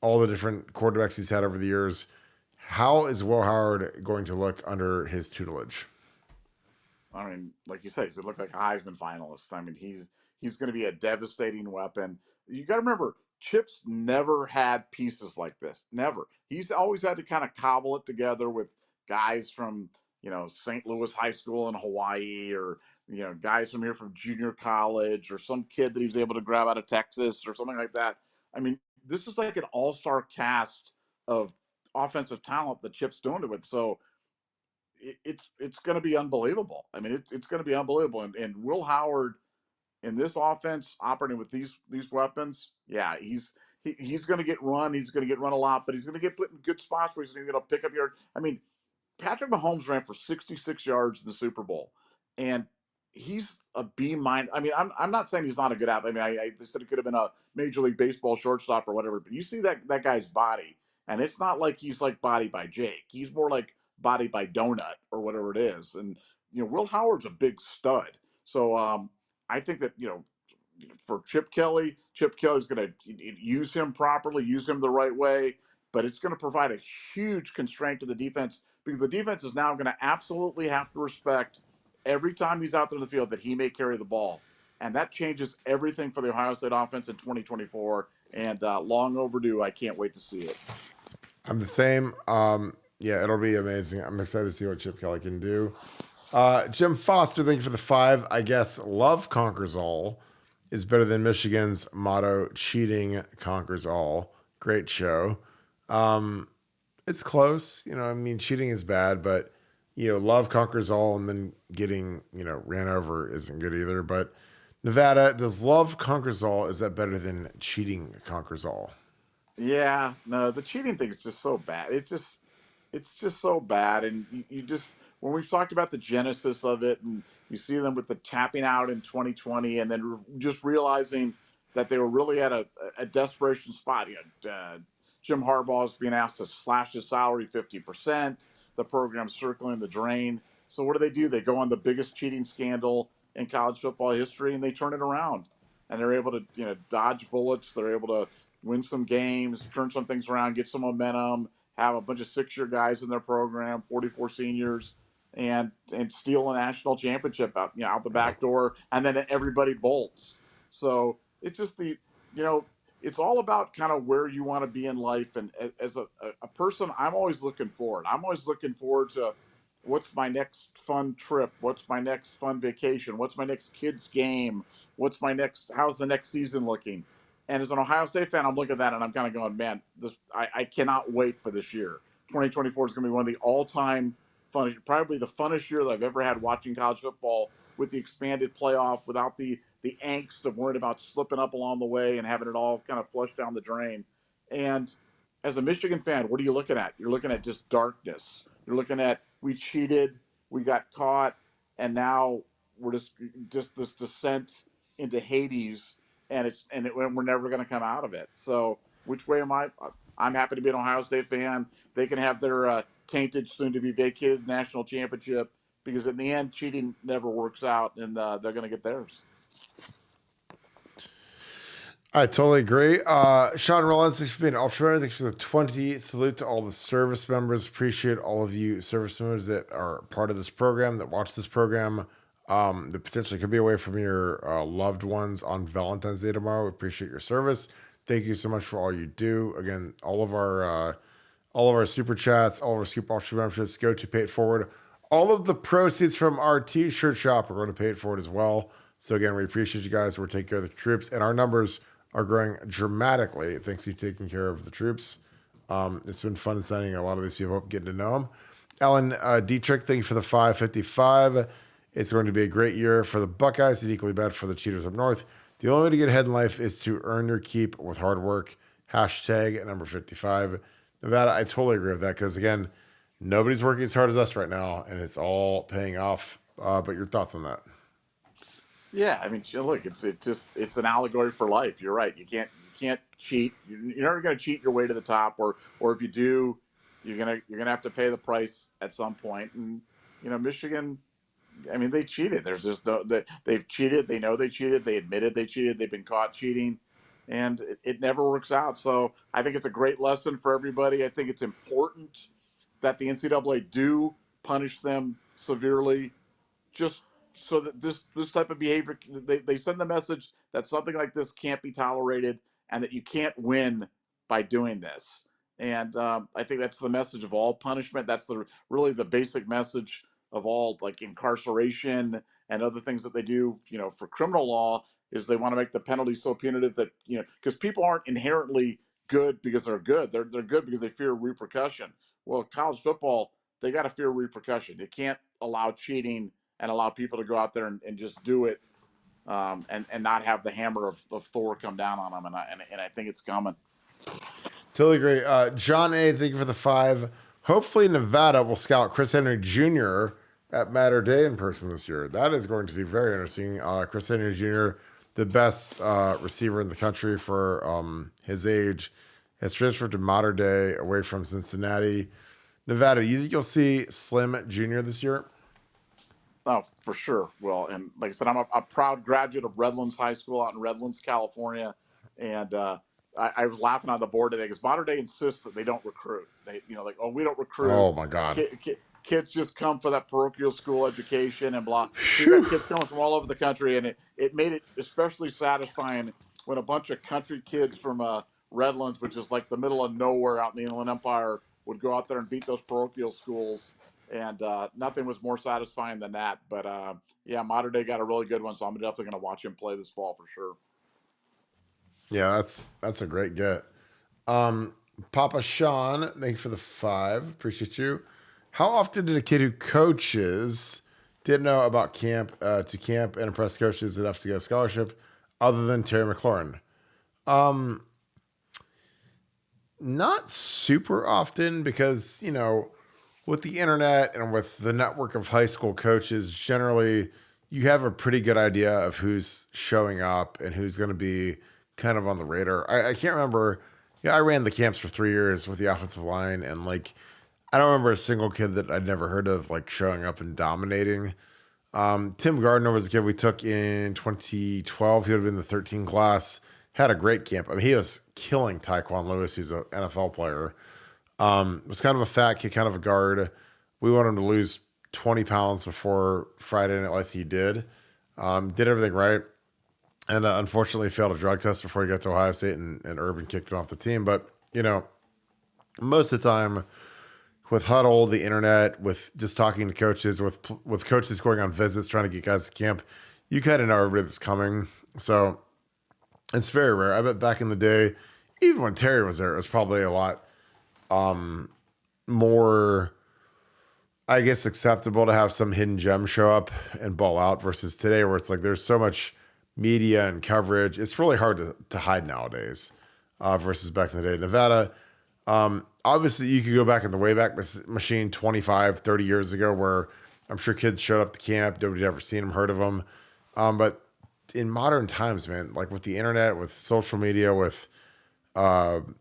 all the different quarterbacks he's had over the years, how is Will Howard going to look under his tutelage? I mean, like you said, he's going to look like a Heisman finalist. I mean, he's going to be a devastating weapon. You got to remember, Chip's never had pieces like this. Never. He's always had to kind of cobble it together with guys from, St. Louis High School in Hawaii, or, guys from here from junior college, or some kid that he was able to grab out of Texas or something like that. I mean, this is like an all-star cast of offensive talent that Chip's doing it with. So it's going to be unbelievable. I mean, it's going to be unbelievable. And Will Howard in this offense operating with these weapons, yeah, he's going to get run. He's going to get run a lot, but he's going to get put in good spots where he's going to pick up yard. I mean, Patrick Mahomes ran for 66 yards in the Super Bowl, and he's a B minus. I mean, I'm not saying he's not a good athlete. I mean, I said he could have been a Major League Baseball shortstop or whatever, but you see that guy's body, and it's not like he's like body by Jake. He's more like body by donut or whatever it is. And Will Howard's a big stud. So I think that for Chip Kelly's going to use him properly, use him the right way, but it's going to provide a huge constraint to the defense, because the defense is now going to absolutely have to respect every time he's out there in the field that he may carry the ball. And that changes everything for the Ohio State offense in 2024, and long overdue. I can't wait to see it. I'm the same. Yeah, it'll be amazing. I'm excited to see what Chip Kelly can do. Jim Foster, thank you for the 5. I guess love conquers all is better than Michigan's motto, cheating conquers all. Great show. It's close. I mean, cheating is bad, but, love conquers all, and then getting, ran over isn't good either. But Nevada, does love conquers all, is that better than cheating conquers all? Yeah, no, the cheating thing is just so bad. It's just so bad. And you just, when we've talked about the genesis of it, and you see them with the tapping out in 2020, and then just realizing that they were really at a desperation spot. Jim Harbaugh's being asked to slash his salary 50%. The program's circling the drain. So what do? They go on the biggest cheating scandal in college football history, and they turn it around. And they're able to, dodge bullets. They're able to win some games, turn some things around, get some momentum, have a bunch of 6-year guys in their program, 44 seniors, and steal a national championship out the back door, and then everybody bolts. So it's just it's all about kind of where you want to be in life. And as a person, I'm always looking forward. I'm always looking forward to what's my next fun trip? What's my next fun vacation? What's my next kid's game? How's the next season looking? And as an Ohio State fan, I'm looking at that and I'm kind of going, man, I cannot wait for this year. 2024 is going to be one of the all-time fun, probably the funnest year that I've ever had watching college football, with the expanded playoff, without the angst of worrying about slipping up along the way and having it all kind of flushed down the drain. And as a Michigan fan, what are you looking at? You're looking at just darkness. You're looking at, we cheated, we got caught, and now we're just this descent into Hades, and we're never going to come out of it. So which way am I? I'm happy to be an Ohio State fan. They can have their tainted, soon-to-be vacated national championship, because in the end, cheating never works out, and they're going to get theirs. I totally agree. Sean Rollins, thanks for being an ultra. Thanks for the 20. Salute to all the service members. Appreciate all of you service members that are part of this program, that watch this program, that potentially could be away from your loved ones on Valentine's Day tomorrow. We appreciate your service. Thank you so much for all you do. Again, all of our super chats, all of our super ultra memberships go to Pay It Forward. All of the proceeds from our t-shirt shop are going to Pay It Forward as well. So again, we appreciate you guys. We're taking care of the troops, and our numbers are growing dramatically thanks to you taking care of the troops. It's been fun signing a lot of these people up, getting to know them. Ellen Dietrich, thank you for the 555. It's going to be a great year for the Buckeyes and equally bad for the Cheaters up north. The only way to get ahead in life is to earn your keep with hard work. Hashtag number 55. Nevada, I totally agree with that because, again, nobody's working as hard as us right now, and it's all paying off. But your thoughts on that? Yeah, I mean, look, it's an allegory for life. You're right. You can't cheat. You're never going to cheat your way to the top, or if you do, you're gonna have to pay the price at some point. And Michigan, I mean, they cheated. There's just no that they've cheated. They know they cheated. They admitted they cheated. They've been caught cheating, and it never works out. So I think it's a great lesson for everybody. I think it's important that the NCAA do punish them severely, just so that this type of behavior, they send the message that something like this can't be tolerated and that you can't win by doing this. And I think that's the message of all punishment. That's really the basic message of all, like, incarceration and other things that they do, for criminal law, is they want to make the penalty so punitive that, because people aren't inherently good because they're good. They're good because they fear repercussion. Well, college football, they got to fear repercussion. You can't allow cheating and allow people to go out there and just do it, and not have the hammer of Thor come down on them. And I think it's coming. Totally agree. John A., thank you for the 5. Hopefully Nevada will scout Chris Henry Jr. at Matter Day in person this year. That is going to be very interesting. Chris Henry Jr., the best receiver in the country for his age, has transferred to Mater Day away from Cincinnati. Nevada, you think you'll see Slim Jr. this year? Oh, for sure. Well, and like I said, I'm a proud graduate of Redlands High School out in Redlands, California. And I was laughing on the board today because Mater Day insists that they don't recruit. They, like, oh, we don't recruit. Oh, my God. Kids just come for that parochial school education and blah. You got kids coming from all over the country, and it made it especially satisfying when a bunch of country kids from Redlands, which is like the middle of nowhere out in the Inland Empire, would go out there and beat those parochial schools. And nothing was more satisfying than that. But yeah, Mater Day got a really good one, so I'm definitely going to watch him play this fall for sure. Yeah, that's a great get. Papa Sean, thank you for the 5. Appreciate you. How often did a kid who coaches didn't know about camp and impress coaches enough to get a scholarship, other than Terry McLaurin? Not super often, because with the internet and with the network of high school coaches, generally you have a pretty good idea of who's showing up and who's going to be kind of on the radar. I can't remember. Yeah, I ran the camps for 3 years with the offensive line, and I don't remember a single kid that I'd never heard of showing up and dominating. Tim Gardner was a kid we took in 2012. He would have been the 13 class. Had a great camp. I mean, he was killing Tyquan Lewis, who's an NFL player. Was kind of a fat kid, kind of a guard. We wanted him to lose 20 pounds before Friday night, like he did. Did everything right. And unfortunately failed a drug test before he got to Ohio State, and Urban kicked him off the team. But, most of the time with Huddle, the internet, with just talking to coaches, with coaches going on visits, trying to get guys to camp, you kind of know everybody that's coming. So it's very rare. I bet back in the day, even when Terry was there, it was probably a lot more, I guess, acceptable to have some hidden gem show up and ball out versus today, where it's there's so much media and coverage. It's really hard to hide nowadays versus back in the day. Nevada, obviously you could go back in the Wayback Machine 25, 30 years ago, where I'm sure kids showed up to camp, nobody had ever seen them, heard of them. But in modern times, man, with the internet, with social media, with Snapchat,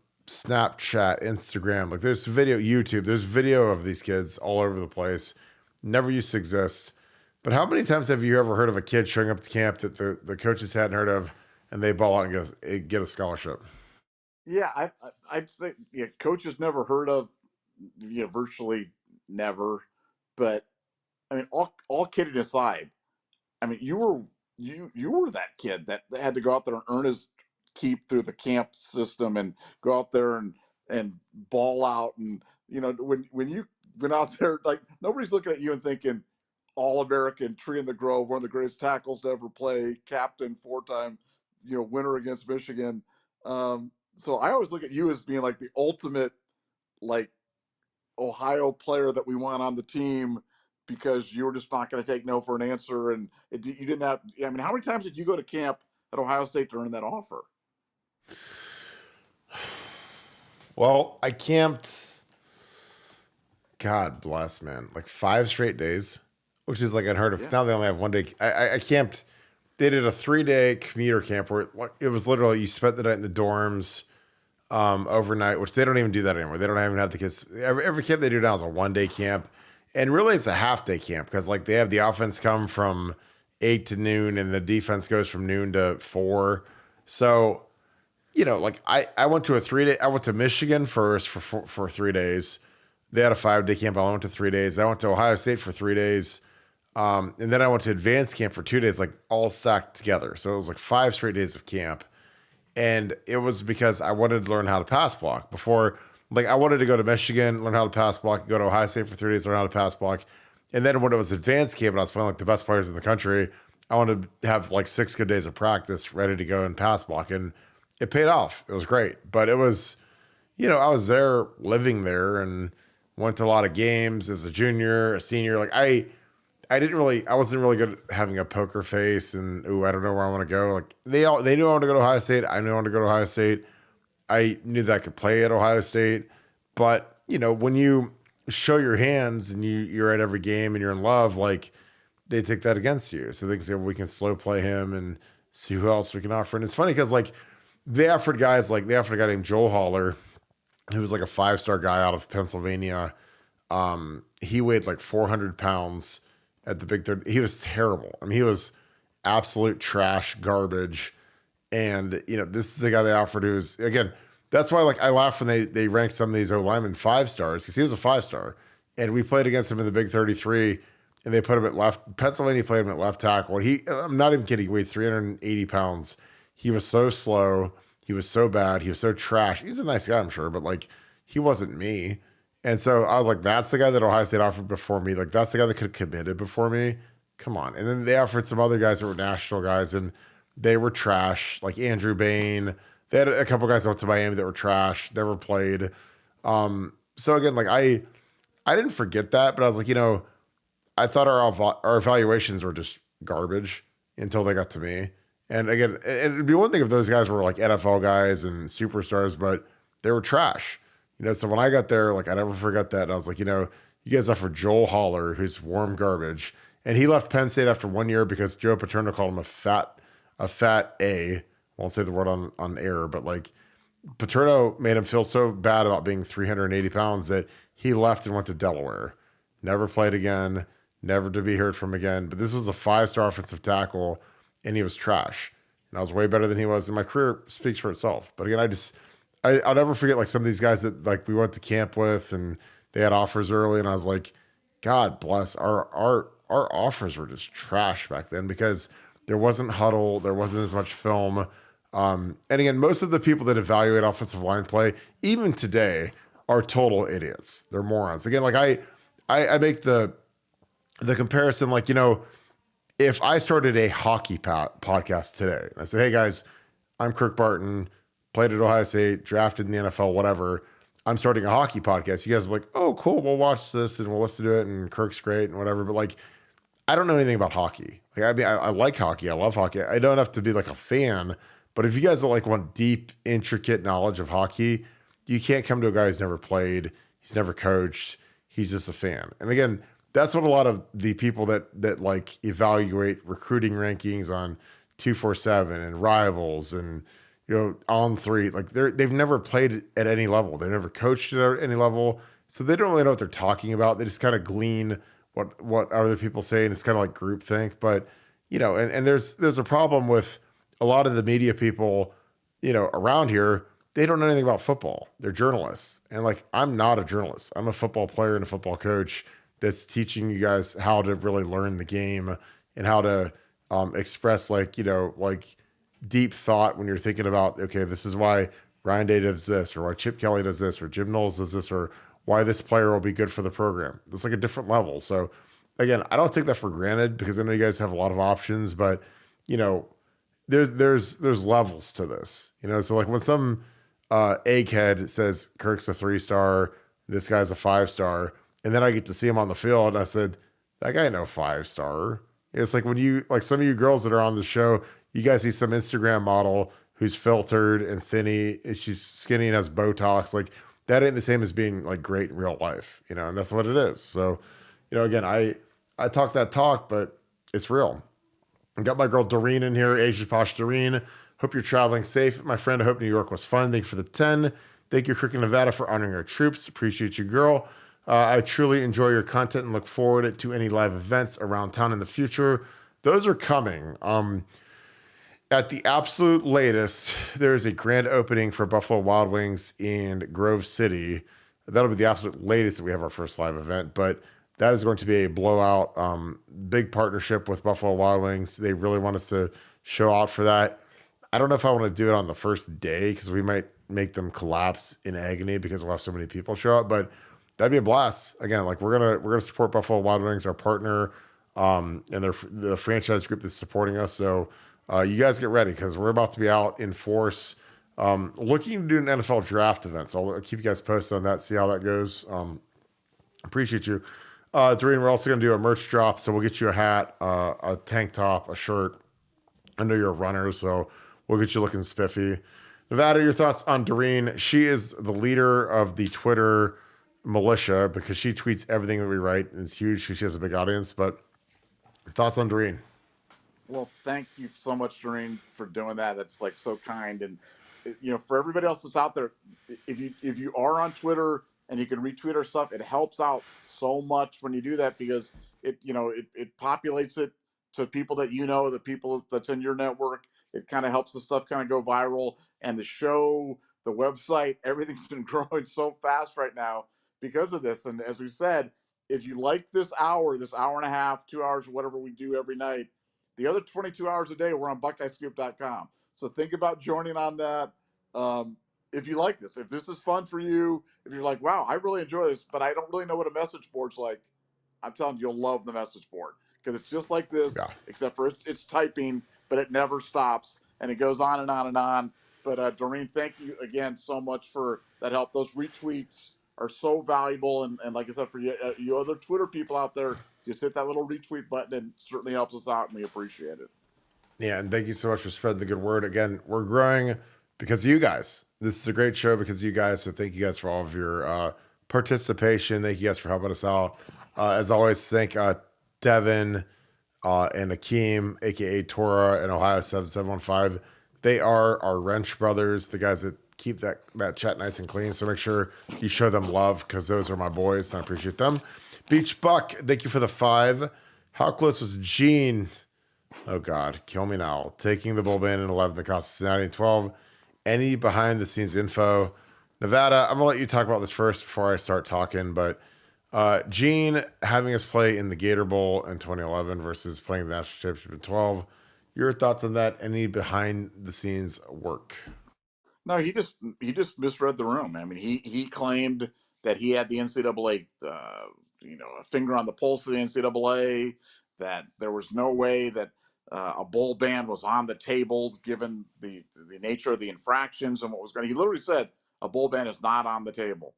Instagram, there's video, YouTube, there's video of these kids all over the place. Never used to exist. But how many times have you ever heard of a kid showing up to camp that the coaches hadn't heard of, and they ball out and get a scholarship. Yeah, I'd say coaches never heard of, virtually never. But I mean, all kidding aside, I mean, you were that kid that had to go out there and earn his keep through the camp system and go out there and ball out. And when you went out there, like, nobody's looking at you and thinking All American, tree in the grove, one of the greatest tackles to ever play, captain, 4-time winner against Michigan. So I always look at you as being like the ultimate, like, Ohio player that we want on the team, because you were just not going to take no for an answer. And you didn't have, I mean, how many times did you go to camp at Ohio State to earn that offer? Well, I camped, God bless, man, like 5 straight days, which is like unheard of. 'Cause now they only have 1 day. I camped, they did a 3-day commuter camp where it was literally you spent the night in the dorms overnight, which they don't even do that anymore. They don't even have the kids. Every camp they do now is a 1-day camp. And really it's a half-day camp because like they have the offense come from 8 to noon and the defense goes from noon to 4. So, like I went to a 3-day, I went to Michigan first for 3 days. They had a 5-day camp. I went to 3 days. I went to Ohio State for 3 days. And then I went to advanced camp for 2 days, like all stacked together. So it was like 5 straight days of camp. And it was because I wanted to learn how to pass block before. Like I wanted to go to Michigan, learn how to pass block, go to Ohio State for 3 days, learn how to pass block. And then when it was advanced camp and I was playing like the best players in the country, I wanted to have like 6 good days of practice ready to go and pass block. And it paid off. It was great. But it was, I was there living there and went to a lot of games as a junior, a senior. Like I wasn't really good at having a poker face and, I don't know where I want to go. Like they knew I wanted to go to Ohio State. I knew I wanted to go to Ohio State. I knew that I could play at Ohio State. But, when you show your hands and you're at every game and you're in love, like they take that against you. So they can say, well, we can slow play him and see who else we can offer. And it's funny because like they offered a guy named Joel Haller, who was like a 5-star guy out of Pennsylvania. He weighed like 400 pounds at the Big 30. He was terrible. I mean, he was absolute trash, garbage. And, this is the guy they offered who's, again, that's why like I laugh when they rank some of these O linemen 5 stars because he was a 5-star. And we played against him in the Big 33 and they put him at left. Pennsylvania played him at left tackle. And I'm not even kidding, he weighed 380 pounds. He was so slow. He was so bad. He was so trash. He's a nice guy, I'm sure, but like he wasn't me. And so I was like, that's the guy that Ohio State offered before me. Like that's the guy that could have committed before me. Come on. And then they offered some other guys that were national guys and they were trash, like Andrew Bain. They had a couple guys that went to Miami that were trash, never played. So again, like I didn't forget that, but I was like, I thought our evaluations were just garbage until they got to me. And again, it'd be one thing if those guys were like NFL guys and superstars, but they were trash. So when I got there, like I never forgot that. I was like, you guys offered Joel Haller, who's warm garbage, and he left Penn State after 1 year because Joe Paterno called him a fat A. I won't say the word on air, but like Paterno made him feel so bad about being 380 pounds that he left and went to Delaware. Never played again, never to be heard from again. But this was a 5-star offensive tackle, and he was trash. And I was way better than he was. And my career speaks for itself. But again, I'll never forget like some of these guys that like we went to camp with, and they had offers early, and I was like, God bless, our offers were just trash back then because there wasn't huddle, there wasn't as much film. And again, most of the people that evaluate offensive line play, even today, are total idiots. They're morons. Again, like I make the comparison, like, if I started a hockey podcast today, and I said, hey guys, I'm Kirk Barton, played at Ohio State, drafted in the NFL, whatever. I'm starting a hockey podcast. You guys are like, oh, cool. We'll watch this and we'll listen to it. And Kirk's great and whatever. But like, I don't know anything about hockey. Like, I mean, I like hockey. I love hockey. I don't have to be like a fan. But if you guys are like want deep, intricate knowledge of hockey, you can't come to a guy who's never played. He's never coached. He's just a fan. And again, that's what a lot of the people that like evaluate recruiting rankings on 247 and Rivals and on 3, like they've never played at any level. They've never coached at any level. So they don't really know what they're talking about. They just kind of glean what other people say, and it's kind of like groupthink. But and there's a problem with a lot of the media people, around here, they don't know anything about football. They're journalists. And like, I'm not a journalist. I'm a football player and a football coach that's teaching you guys how to really learn the game and how to express like deep thought when you're thinking about, okay, this is why Ryan Day does this, or why Chip Kelly does this, or Jim Knowles does this, or why this player will be good for the program. It's like a different level. So again, I don't take that for granted because I know you guys have a lot of options, but you know, there's levels to this. So like when some egghead says Kirk's a 3-star, this guy's a 5-star, and then I get to see him on the field, and I said, that guy no 5-star. It's like when you like some of you girls that are on the show, you guys see some Instagram model who's filtered and thinny, and she's skinny and has Botox. Like that ain't the same as being like great in real life, and that's what it is. So, again, I talk that talk, but it's real. I got my girl Doreen in here, Asia Posh Doreen. Hope you're traveling safe. My friend, I hope New York was fun. Thank you for the 10. Thank you, Cricket Nevada, for honoring our troops. Appreciate you, girl. I truly enjoy your content and look forward to any live events around town in the future. Those are coming. At the absolute latest, there is a grand opening for Buffalo Wild Wings in Grove City. That'll be the absolute latest that we have our first live event, but that is going to be a blowout. Big partnership with Buffalo Wild Wings. They really want us to show out for that. I don't know if I want to do it on the first day because we might make them collapse in agony because we'll have so many people show up, but that'd be a blast. Again, like we're gonna support Buffalo Wild Wings, our partner, and the franchise group that's supporting us. So you guys get ready because we're about to be out in force, looking to do an NFL draft event. So I'll keep you guys posted on that, see how that goes. Appreciate you. Doreen, we're also going to do a merch drop. So we'll get you a hat, a tank top, a shirt. I know you're a runner, so we'll get you looking spiffy. Nevada, your thoughts on Doreen? She is the leader of the Twitter militia because she tweets everything that we write. It's huge. She has a big audience, but thoughts on Doreen? Well, thank you so much, Doreen, for doing that. That's like so kind. And for everybody else that's out there, if you are on Twitter and you can retweet our stuff, it helps out so much when you do that because it populates it to people that the people that's in your network. It kind of helps the stuff kind of go viral. And the show, the website, everything's been growing so fast right now because of this. And as we said, if you like this hour and a half, 2 hours, whatever we do every night, the other 22 hours a day, we're on BuckeyeScoop.com. So think about joining on that. If you like this, if this is fun for you, if you're like, wow, I really enjoy this, but I don't really know what a message board's like, I'm telling you, you'll love the message board because it's just like this, Yeah. except for it's typing, but it never stops and it goes on and on and on. But Doreen, thank you again so much for that help. Those retweets are so valuable. And like I said, for you other Twitter people out there, just hit that little retweet button and it certainly helps us out and we appreciate it. Yeah, and thank you so much for spreading the good word. Again, we're growing because of you guys. This is a great show because of you guys. So thank you guys for all of your participation. Thank you guys for helping us out. As always, thank Devin and Akeem, aka Tora and Ohio 7715. They are our wrench brothers, the guys that keep that chat nice and clean. So make sure you show them love because those are my boys and I appreciate them. Beach Buck, thank you for the 5. How close was Gene? Oh God, kill me now. Taking the bowl ban in 11, the cost of Cincinnati in 12. Any behind the scenes info? Nevada, I'm gonna let you talk about this first before I start talking, but Gene having us play in the Gator Bowl in 2011 versus playing the national championship in 12. Your thoughts on that? Any behind the scenes work? No, he just misread the room. I mean, he claimed that he had the NCAA, a finger on the pulse of the NCAA. That there was no way that a bowl ban was on the table given the nature of the infractions and what was going. He literally said a bowl ban is not on the table,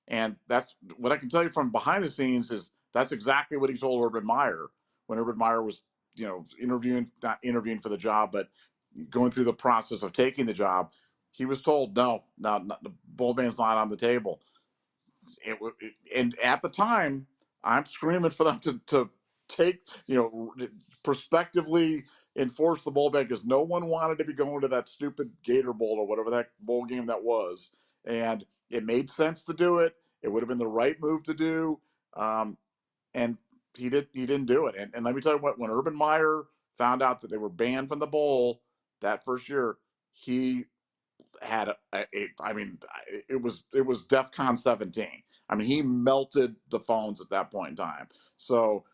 and that's what I can tell you from behind the scenes is that's exactly what he told Urban Meyer when Urban Meyer was not interviewing for the job, but going through the process of taking the job. He was told, no, the bowl ban's not on the table. And at the time, I'm screaming for them to take, prospectively enforce the bowl ban because no one wanted to be going to that stupid Gator Bowl or whatever that bowl game that was. And it made sense to do it. It would have been the right move to do. And he didn't do it. And let me tell you what, when Urban Meyer found out that they were banned from the bowl, that first year, he had I mean, it was DEFCON 17. I mean, he melted the phones at that point in time. So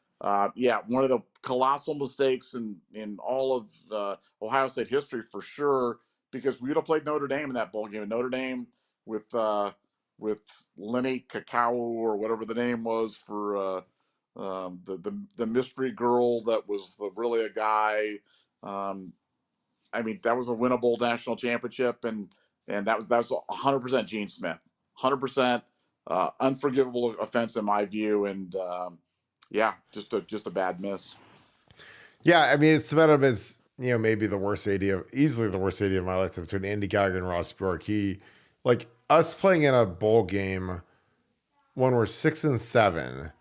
yeah, one of the colossal mistakes in all of Ohio State history for sure, because we would have played Notre Dame in that bowl game. And Notre Dame with Lenny Cacao or whatever the name was for the mystery girl that was really a guy. Um, I mean, that was a winnable national championship, and that was 100% Gene Smith, 100% unforgivable offense in my view, and yeah, just a bad miss. Yeah, I mean, it's about him as maybe the worst AD easily the worst AD of my lifetime between Andy Geiger and Ross Bjork. He like us playing in a bowl game when we're 6-7,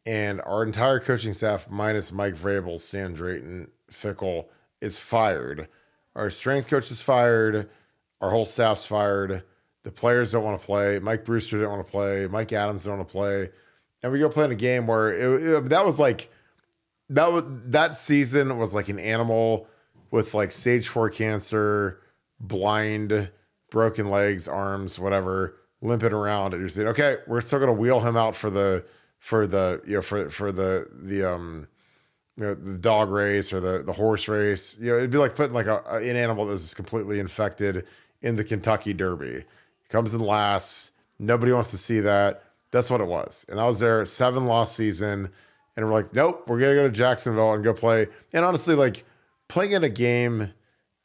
and our entire coaching staff minus Mike Vrabel, Stan Drayton, Fickle is fired. Our strength coach is fired. Our whole staff's fired. The players don't want to play. Mike Brewster didn't want to play. Mike Adams didn't want to play. And we go play in a game where that was like that season was like an animal with like stage 4 cancer, blind, broken legs, arms, whatever, limping around. And you're saying, okay, we're still gonna wheel him out for the the dog race or the horse race. It'd be like putting like an animal that's completely infected in the Kentucky Derby. Comes in last. Nobody wants to see that. That's what it was. And I was there, 7-loss season, and we're like, nope, we're gonna go to Jacksonville and go play. And honestly, like playing in a game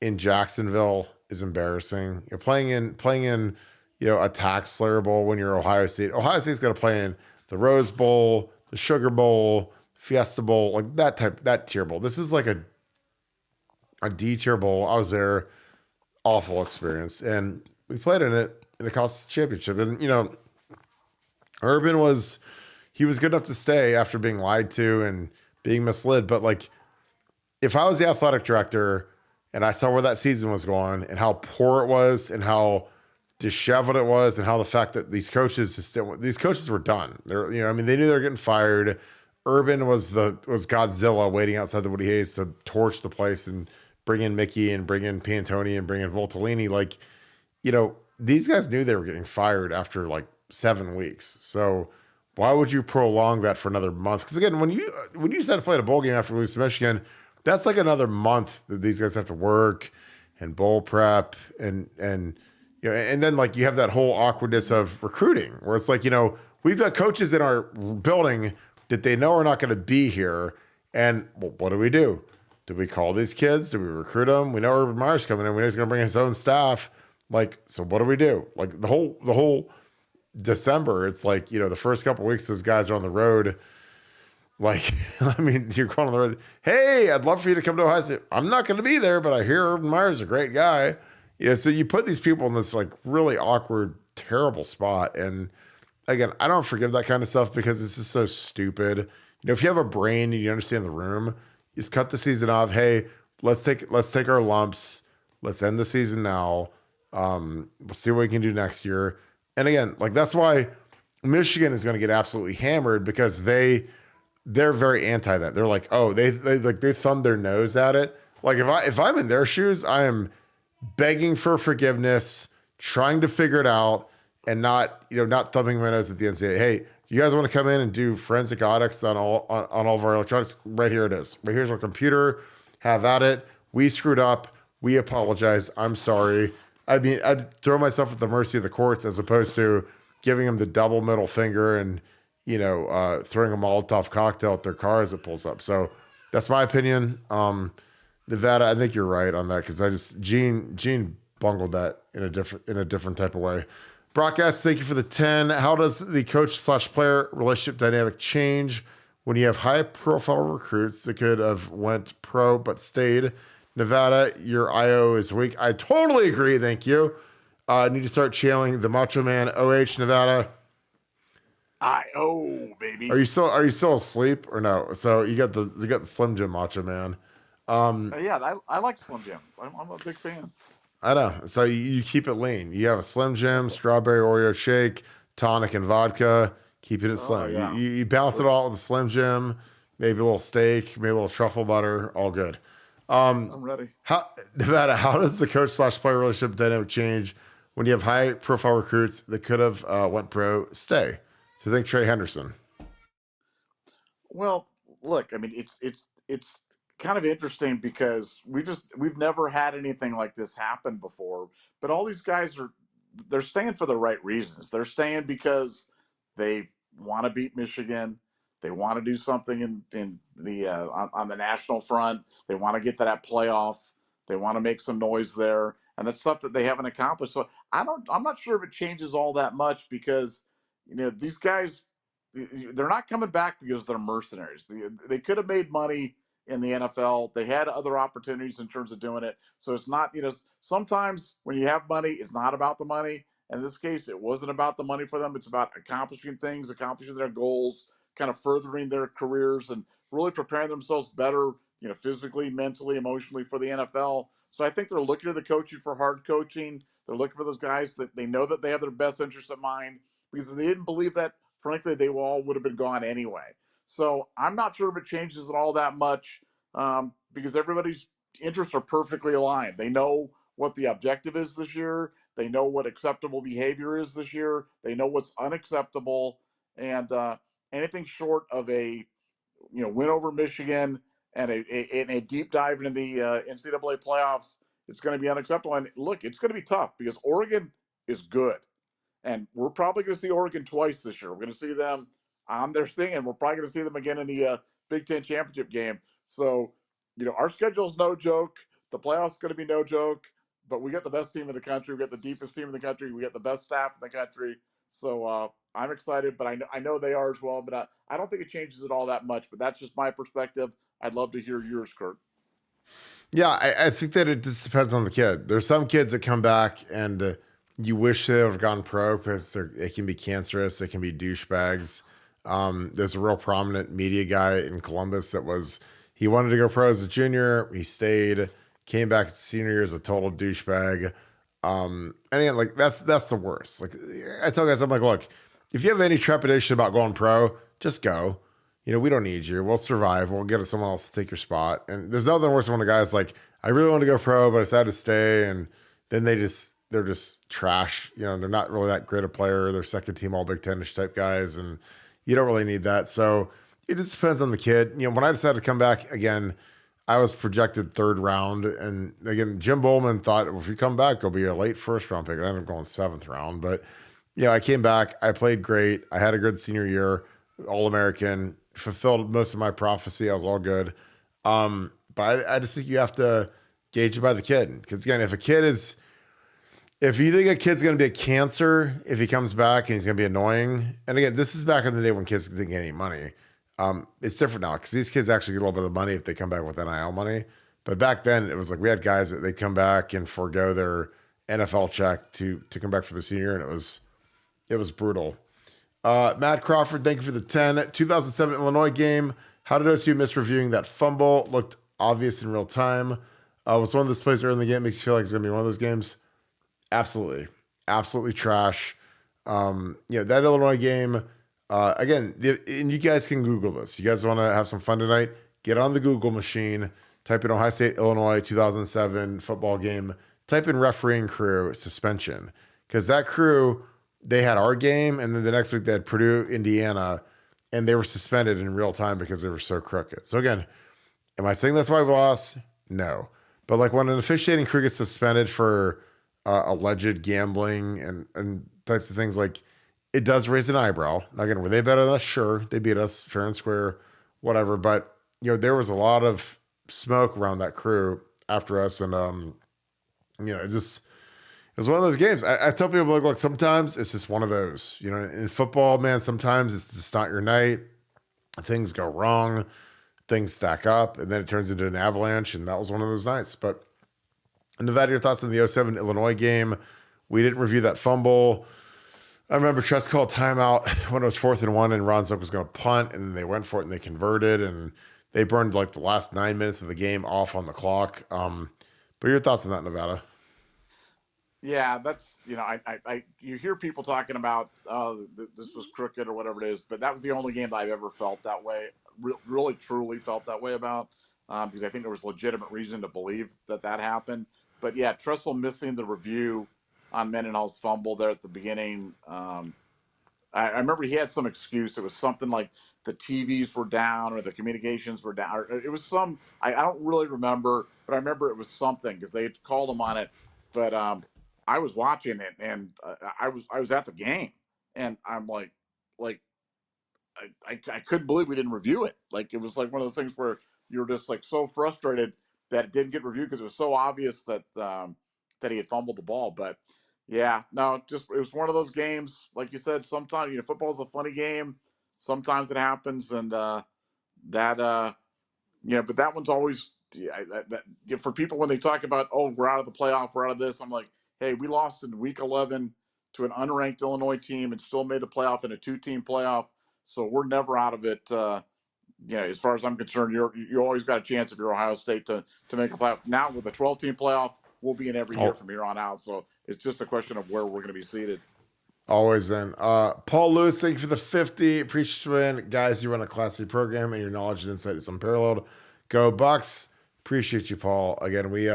in Jacksonville is embarrassing. You're playing in a tax slayer bowl when you're Ohio State. Ohio State's got to play in the Rose Bowl, the Sugar Bowl, Fiesta Bowl, like that tier bowl. This is like a D tier bowl. I was there, awful experience, and we played in it, and it cost us a championship. And Urban was good enough to stay after being lied to and being misled. But like, if I was the athletic director and I saw where that season was going and how poor it was and how disheveled it was and how the fact that these coaches were done. They knew they were getting fired. Urban was Godzilla waiting outside the Woody Hayes to torch the place and bring in Mickey and bring in Pantoni and bring in Voltolini. Like, these guys knew they were getting fired after like 7 weeks. So why would you prolong that for another month? Because again, when you decide to play a bowl game after losing to Michigan, that's like another month that these guys have to work and bowl prep and then like you have that whole awkwardness of recruiting where it's like, we've got coaches in our building that they know are not going to be here. And well, what do we do? Do we call these kids? Do we recruit them? We know Urban Meyer's coming in. We know he's going to bring his own staff. Like, so what do we do? Like the whole December, it's like, the first couple of weeks, those guys are on the road. Like, I mean, you're going on the road. Hey, I'd love for you to come to Ohio State. I'm not going to be there, but I hear Urban Meyer's a great guy. Yeah. So you put these people in this like really awkward, terrible spot. And again, I don't forgive that kind of stuff because this is so stupid. If you have a brain and you understand the room, you just cut the season off. Hey, let's take our lumps. Let's end the season now. We'll see what we can do next year. And again, like that's why Michigan is going to get absolutely hammered because they're very anti that. They're like, oh, they thumb their nose at it. Like if I'm in their shoes, I am begging for forgiveness, trying to figure it out, and not thumbing my nose at the NCAA. Hey, you guys want to come in and do forensic audits on all of our electronics? Right here it is. Right here's our computer. Have at it. We screwed up. We apologize. I'm sorry. I mean, I'd throw myself at the mercy of the courts as opposed to giving them the double middle finger and throwing a Molotov cocktail at their car as it pulls up. So that's my opinion. Nevada, I think you're right on that because Gene bungled that in a different type of way. Broadcast, thank you for the 10. How does the coach/player relationship dynamic change when you have high-profile recruits that could have went pro but stayed? Nevada, your IO is weak. I totally agree. Thank you. Need to start channeling the Macho Man. OH, Nevada. IO, baby. Are you still asleep or no? So you got the Slim Jim Macho Man. Yeah, I like Slim Jim. I'm a big fan. I know. So you keep it lean. You have a Slim Jim, strawberry Oreo shake, tonic and vodka, keeping it slim. Yeah. You balance it all with a Slim Jim, maybe a little steak, maybe a little truffle butter, all good. I'm ready. How Nevada? How does the coach slash player relationship dynamic change when you have high profile recruits that could have went pro stay? So think Trey Henderson. Well, look, I mean, it's kind of interesting because we've never had anything like this happen before. But all these guys they're staying for the right reasons. They're staying because they want to beat Michigan. They want to do something in the on the national front. They want to get to that playoff. They want to make some noise there, and that's stuff that they haven't accomplished. So I'm not sure if it changes all that much because these guys they're not coming back because they're mercenaries. They could have made money in the NFL. They had other opportunities in terms of doing it. So it's not, sometimes when you have money, it's not about the money. In this case, it wasn't about the money for them. It's about accomplishing things, accomplishing their goals, kind of furthering their careers and really preparing themselves better, physically, mentally, emotionally for the NFL. So I think they're looking to the coaching for hard coaching. They're looking for those guys that they know that they have their best interests in mind because if they didn't believe that, frankly, they all would have been gone anyway. So I'm not sure if it changes it all that much because everybody's interests are perfectly aligned. They know what the objective is this year. They know what acceptable behavior is this year. They know what's unacceptable, and anything short of a win over Michigan and a deep dive into the NCAA playoffs, it's going to be unacceptable. And look, it's going to be tough because Oregon is good. And we're probably going to see Oregon twice this year. We're going to see them on their thing, and we're probably going to see them again in the Big Ten championship game. So, our schedule is no joke. The playoffs is going to be no joke. But we got the best team in the country. We got the deepest team in the country. We got the best staff in the country. So I'm excited, but I know they are as well. But I don't think it changes it all that much. But that's just my perspective. I'd love to hear yours, Kurt. Yeah, I think that it just depends on the kid. There's some kids that come back and you wish they would have gone pro because they can be cancerous, they can be douchebags. There's a real prominent media guy in Columbus he wanted to go pro as a junior. He stayed, came back senior year as a total douchebag. And again, like that's the worst. Like I tell guys, I'm like, look, if you have any trepidation about going pro, just go. We don't need you. We'll survive. We'll get someone else to take your spot. And there's nothing worse than when a guy's like, I really want to go pro, but I decided to stay. And then they're just trash. They're not really that great a player. They're second team all Big Ten-ish type guys. And you don't really need that. So it just depends on the kid. When I decided to come back again, I was projected third round. And again, Jim Bowman thought, well, if you come back, it'll be a late first round pick. I ended up going seventh round. But, I came back. I played great. I had a good senior year, All-American, fulfilled most of my prophecy. I was all good. But I just think you have to gauge it by the kid. Because again, if you think a kid's going to be a cancer, if he comes back and he's going to be annoying. And again, this is back in the day when kids didn't get any money. It's different now because these kids actually get a little bit of money if they come back with NIL money. But back then it was like we had guys that they come back and forego their NFL check to come back for the senior. And it was brutal. Matt Crawford, thank you for the 10. 2007 Illinois game. How did OSU miss reviewing that fumble? Looked obvious in real time. Was one of those plays early in the game makes you feel like it's going to be one of those games? Absolutely. Absolutely trash. That Illinois game, again, and you guys can Google this. You guys want to have some fun tonight? Get on the Google machine. Type in Ohio State, Illinois 2007 football game. Type in refereeing crew suspension. Because that crew, they had our game, and then the next week they had Purdue, Indiana, and they were suspended in real time because they were so crooked. So again, am I saying that's why we lost? No. But like when an officiating crew gets suspended for alleged gambling and types of things, like it does raise an eyebrow. Again, were they better than us? Sure. They beat us fair and square, whatever. But, there was a lot of smoke around that crew after us. And, it was one of those games. I tell people, like, look, sometimes it's just one of those. In football, man, sometimes it's just not your night. Things go wrong. Things stack up, and then it turns into an avalanche, and that was one of those nights. But, Nevada, your thoughts on the 2007 Illinois game? We didn't review that fumble. I remember Trust called timeout when it was 4th and 1, and Ron Zook was going to punt, and then they went for it, and they converted, and they burned, like, the last 9 minutes of the game off on the clock. But your thoughts on that, Nevada? Yeah, that's I you hear people talking about this was crooked or whatever it is, but that was the only game that I've ever felt that way, really truly felt that way about. because I think there was legitimate reason to believe that that happened. But yeah, Tressel missing the review on Mendenhall's fumble there at the beginning. I remember he had some excuse. It was something like the TVs were down or the communications were down. Or it was some, I don't really remember, but I remember it was something because they had called him on it. But I was watching it, and I was at the game, and I'm like I couldn't believe we didn't review it. Like it was like one of those things where you're just like so frustrated that it didn't get reviewed because it was so obvious that that he had fumbled the ball. But yeah, no, just it was one of those games. Like you said, sometimes football is a funny game. Sometimes it happens, and that but that one's always for people when they talk about, oh, we're out of the playoff, we're out of this. I'm like, hey, we lost in week 11 to an unranked Illinois team and still made the playoff in a 2-team playoff. So we're never out of it. As far as I'm concerned, you always got a chance if you're Ohio State to make a playoff. Now with a 12-team playoff, we'll be in every year from here on out. So it's just a question of where we're going to be seated. Always then. Paul Lewis, thank you for the 50. Appreciate you, man. Guys, you run a classy program and your knowledge and insight is unparalleled. Go Bucks. Appreciate you, Paul. Again, we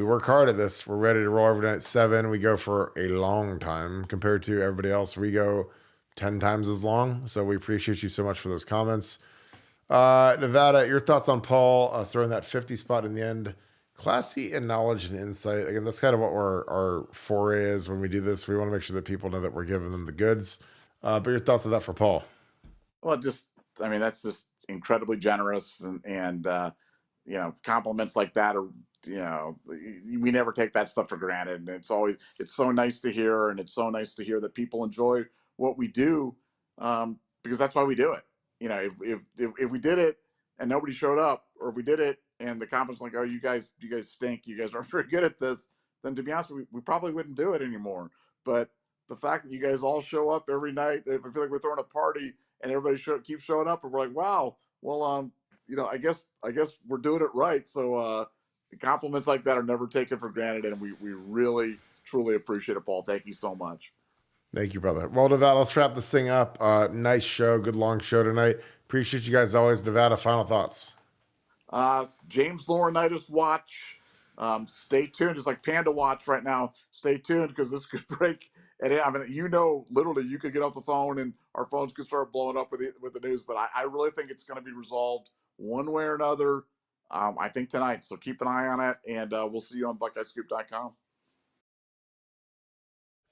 work hard at this. We're ready to roll every night at 7. We go for a long time compared to everybody else. We go 10 times as long. So we appreciate you so much for those comments. Nevada, your thoughts on Paul throwing that 50 spot in the end? Classy and knowledge and insight. Again, that's kind of what our foray is when we do this. We want to make sure that people know that we're giving them the goods. But your thoughts on that for Paul? Well, that's just incredibly generous, and compliments like that are, we never take that stuff for granted. And it's so nice to hear. And it's so nice to hear that people enjoy what we do, because that's why we do it. If we did it and nobody showed up, or if we did it and the comments like, oh, you guys stink, you guys aren't very good at this, then to be honest, we probably wouldn't do it anymore. But the fact that you guys all show up every night, I feel like we're throwing a party and everybody keeps showing up, and we're like, wow, well, I guess we're doing it right. So compliments like that are never taken for granted, and we really truly appreciate it, Paul. Thank you so much. Thank you, brother. Well, Nevada, let's wrap this thing up. Nice show, good long show tonight. Appreciate you guys always. Nevada, final thoughts. James Laurinaitis watch. Stay tuned. It's like Panda Watch right now. Stay tuned because this could break. And literally, you could get off the phone and our phones could start blowing up with the news. But I really think it's going to be resolved one way or another. I think tonight. So keep an eye on it, and we'll see you on BuckeyeScoop.com.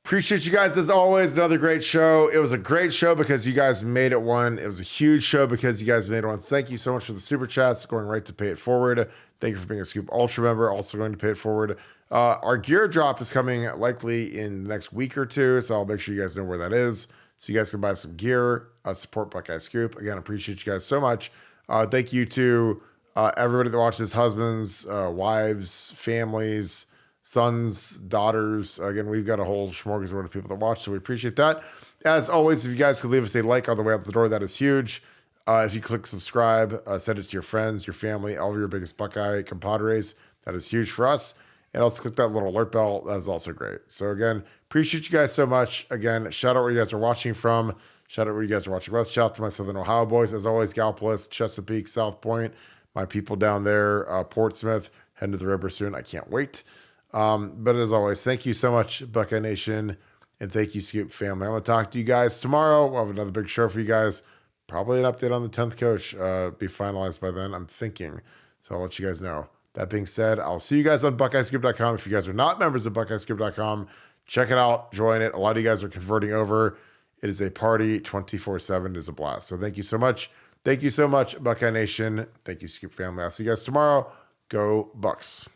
Appreciate you guys as always. Another great show. It was a great show because you guys made it one. It was a huge show because you guys made it one. Thank you so much for the super chats going right to Pay It Forward. Thank you for being a Scoop Ultra member. Also going to Pay It Forward. Our gear drop is coming likely in the next week or two, so I'll make sure you guys know where that is so you guys can buy some gear. Support Buckeye Scoop. Again, appreciate you guys so much. Thank you to everybody that watches, husbands, wives, families, sons, daughters. Again, we've got a whole smorgasbord of people that watch, so we appreciate that. As always, if you guys could leave us a like on the way out the door, that is huge. If you click subscribe, send it to your friends, your family, all of your biggest Buckeye compadres. That is huge for us. And also click that little alert bell. That is also great. So again, appreciate you guys so much. Again, shout out where you guys are watching from. Shout out where you guys are watching with. Shout out to my Southern Ohio boys. As always, Gallipolis, Chesapeake, South Point, my people down there, Portsmouth, heading to the river soon. I can't wait. But as always, thank you so much, Buckeye Nation, and thank you, Scoop family. I'm going to talk to you guys tomorrow. We'll have another big show for you guys. Probably an update on the 10th coach, be finalized by then, I'm thinking. So I'll let you guys know. That being said, I'll see you guys on BuckeyeScoop.com. If you guys are not members of BuckeyeScoop.com, check it out, join it. A lot of you guys are converting over. It is a party 24/7. It is a blast. So thank you so much. Thank you so much, Buckeye Nation. Thank you, Scoop family. I'll see you guys tomorrow. Go Bucks.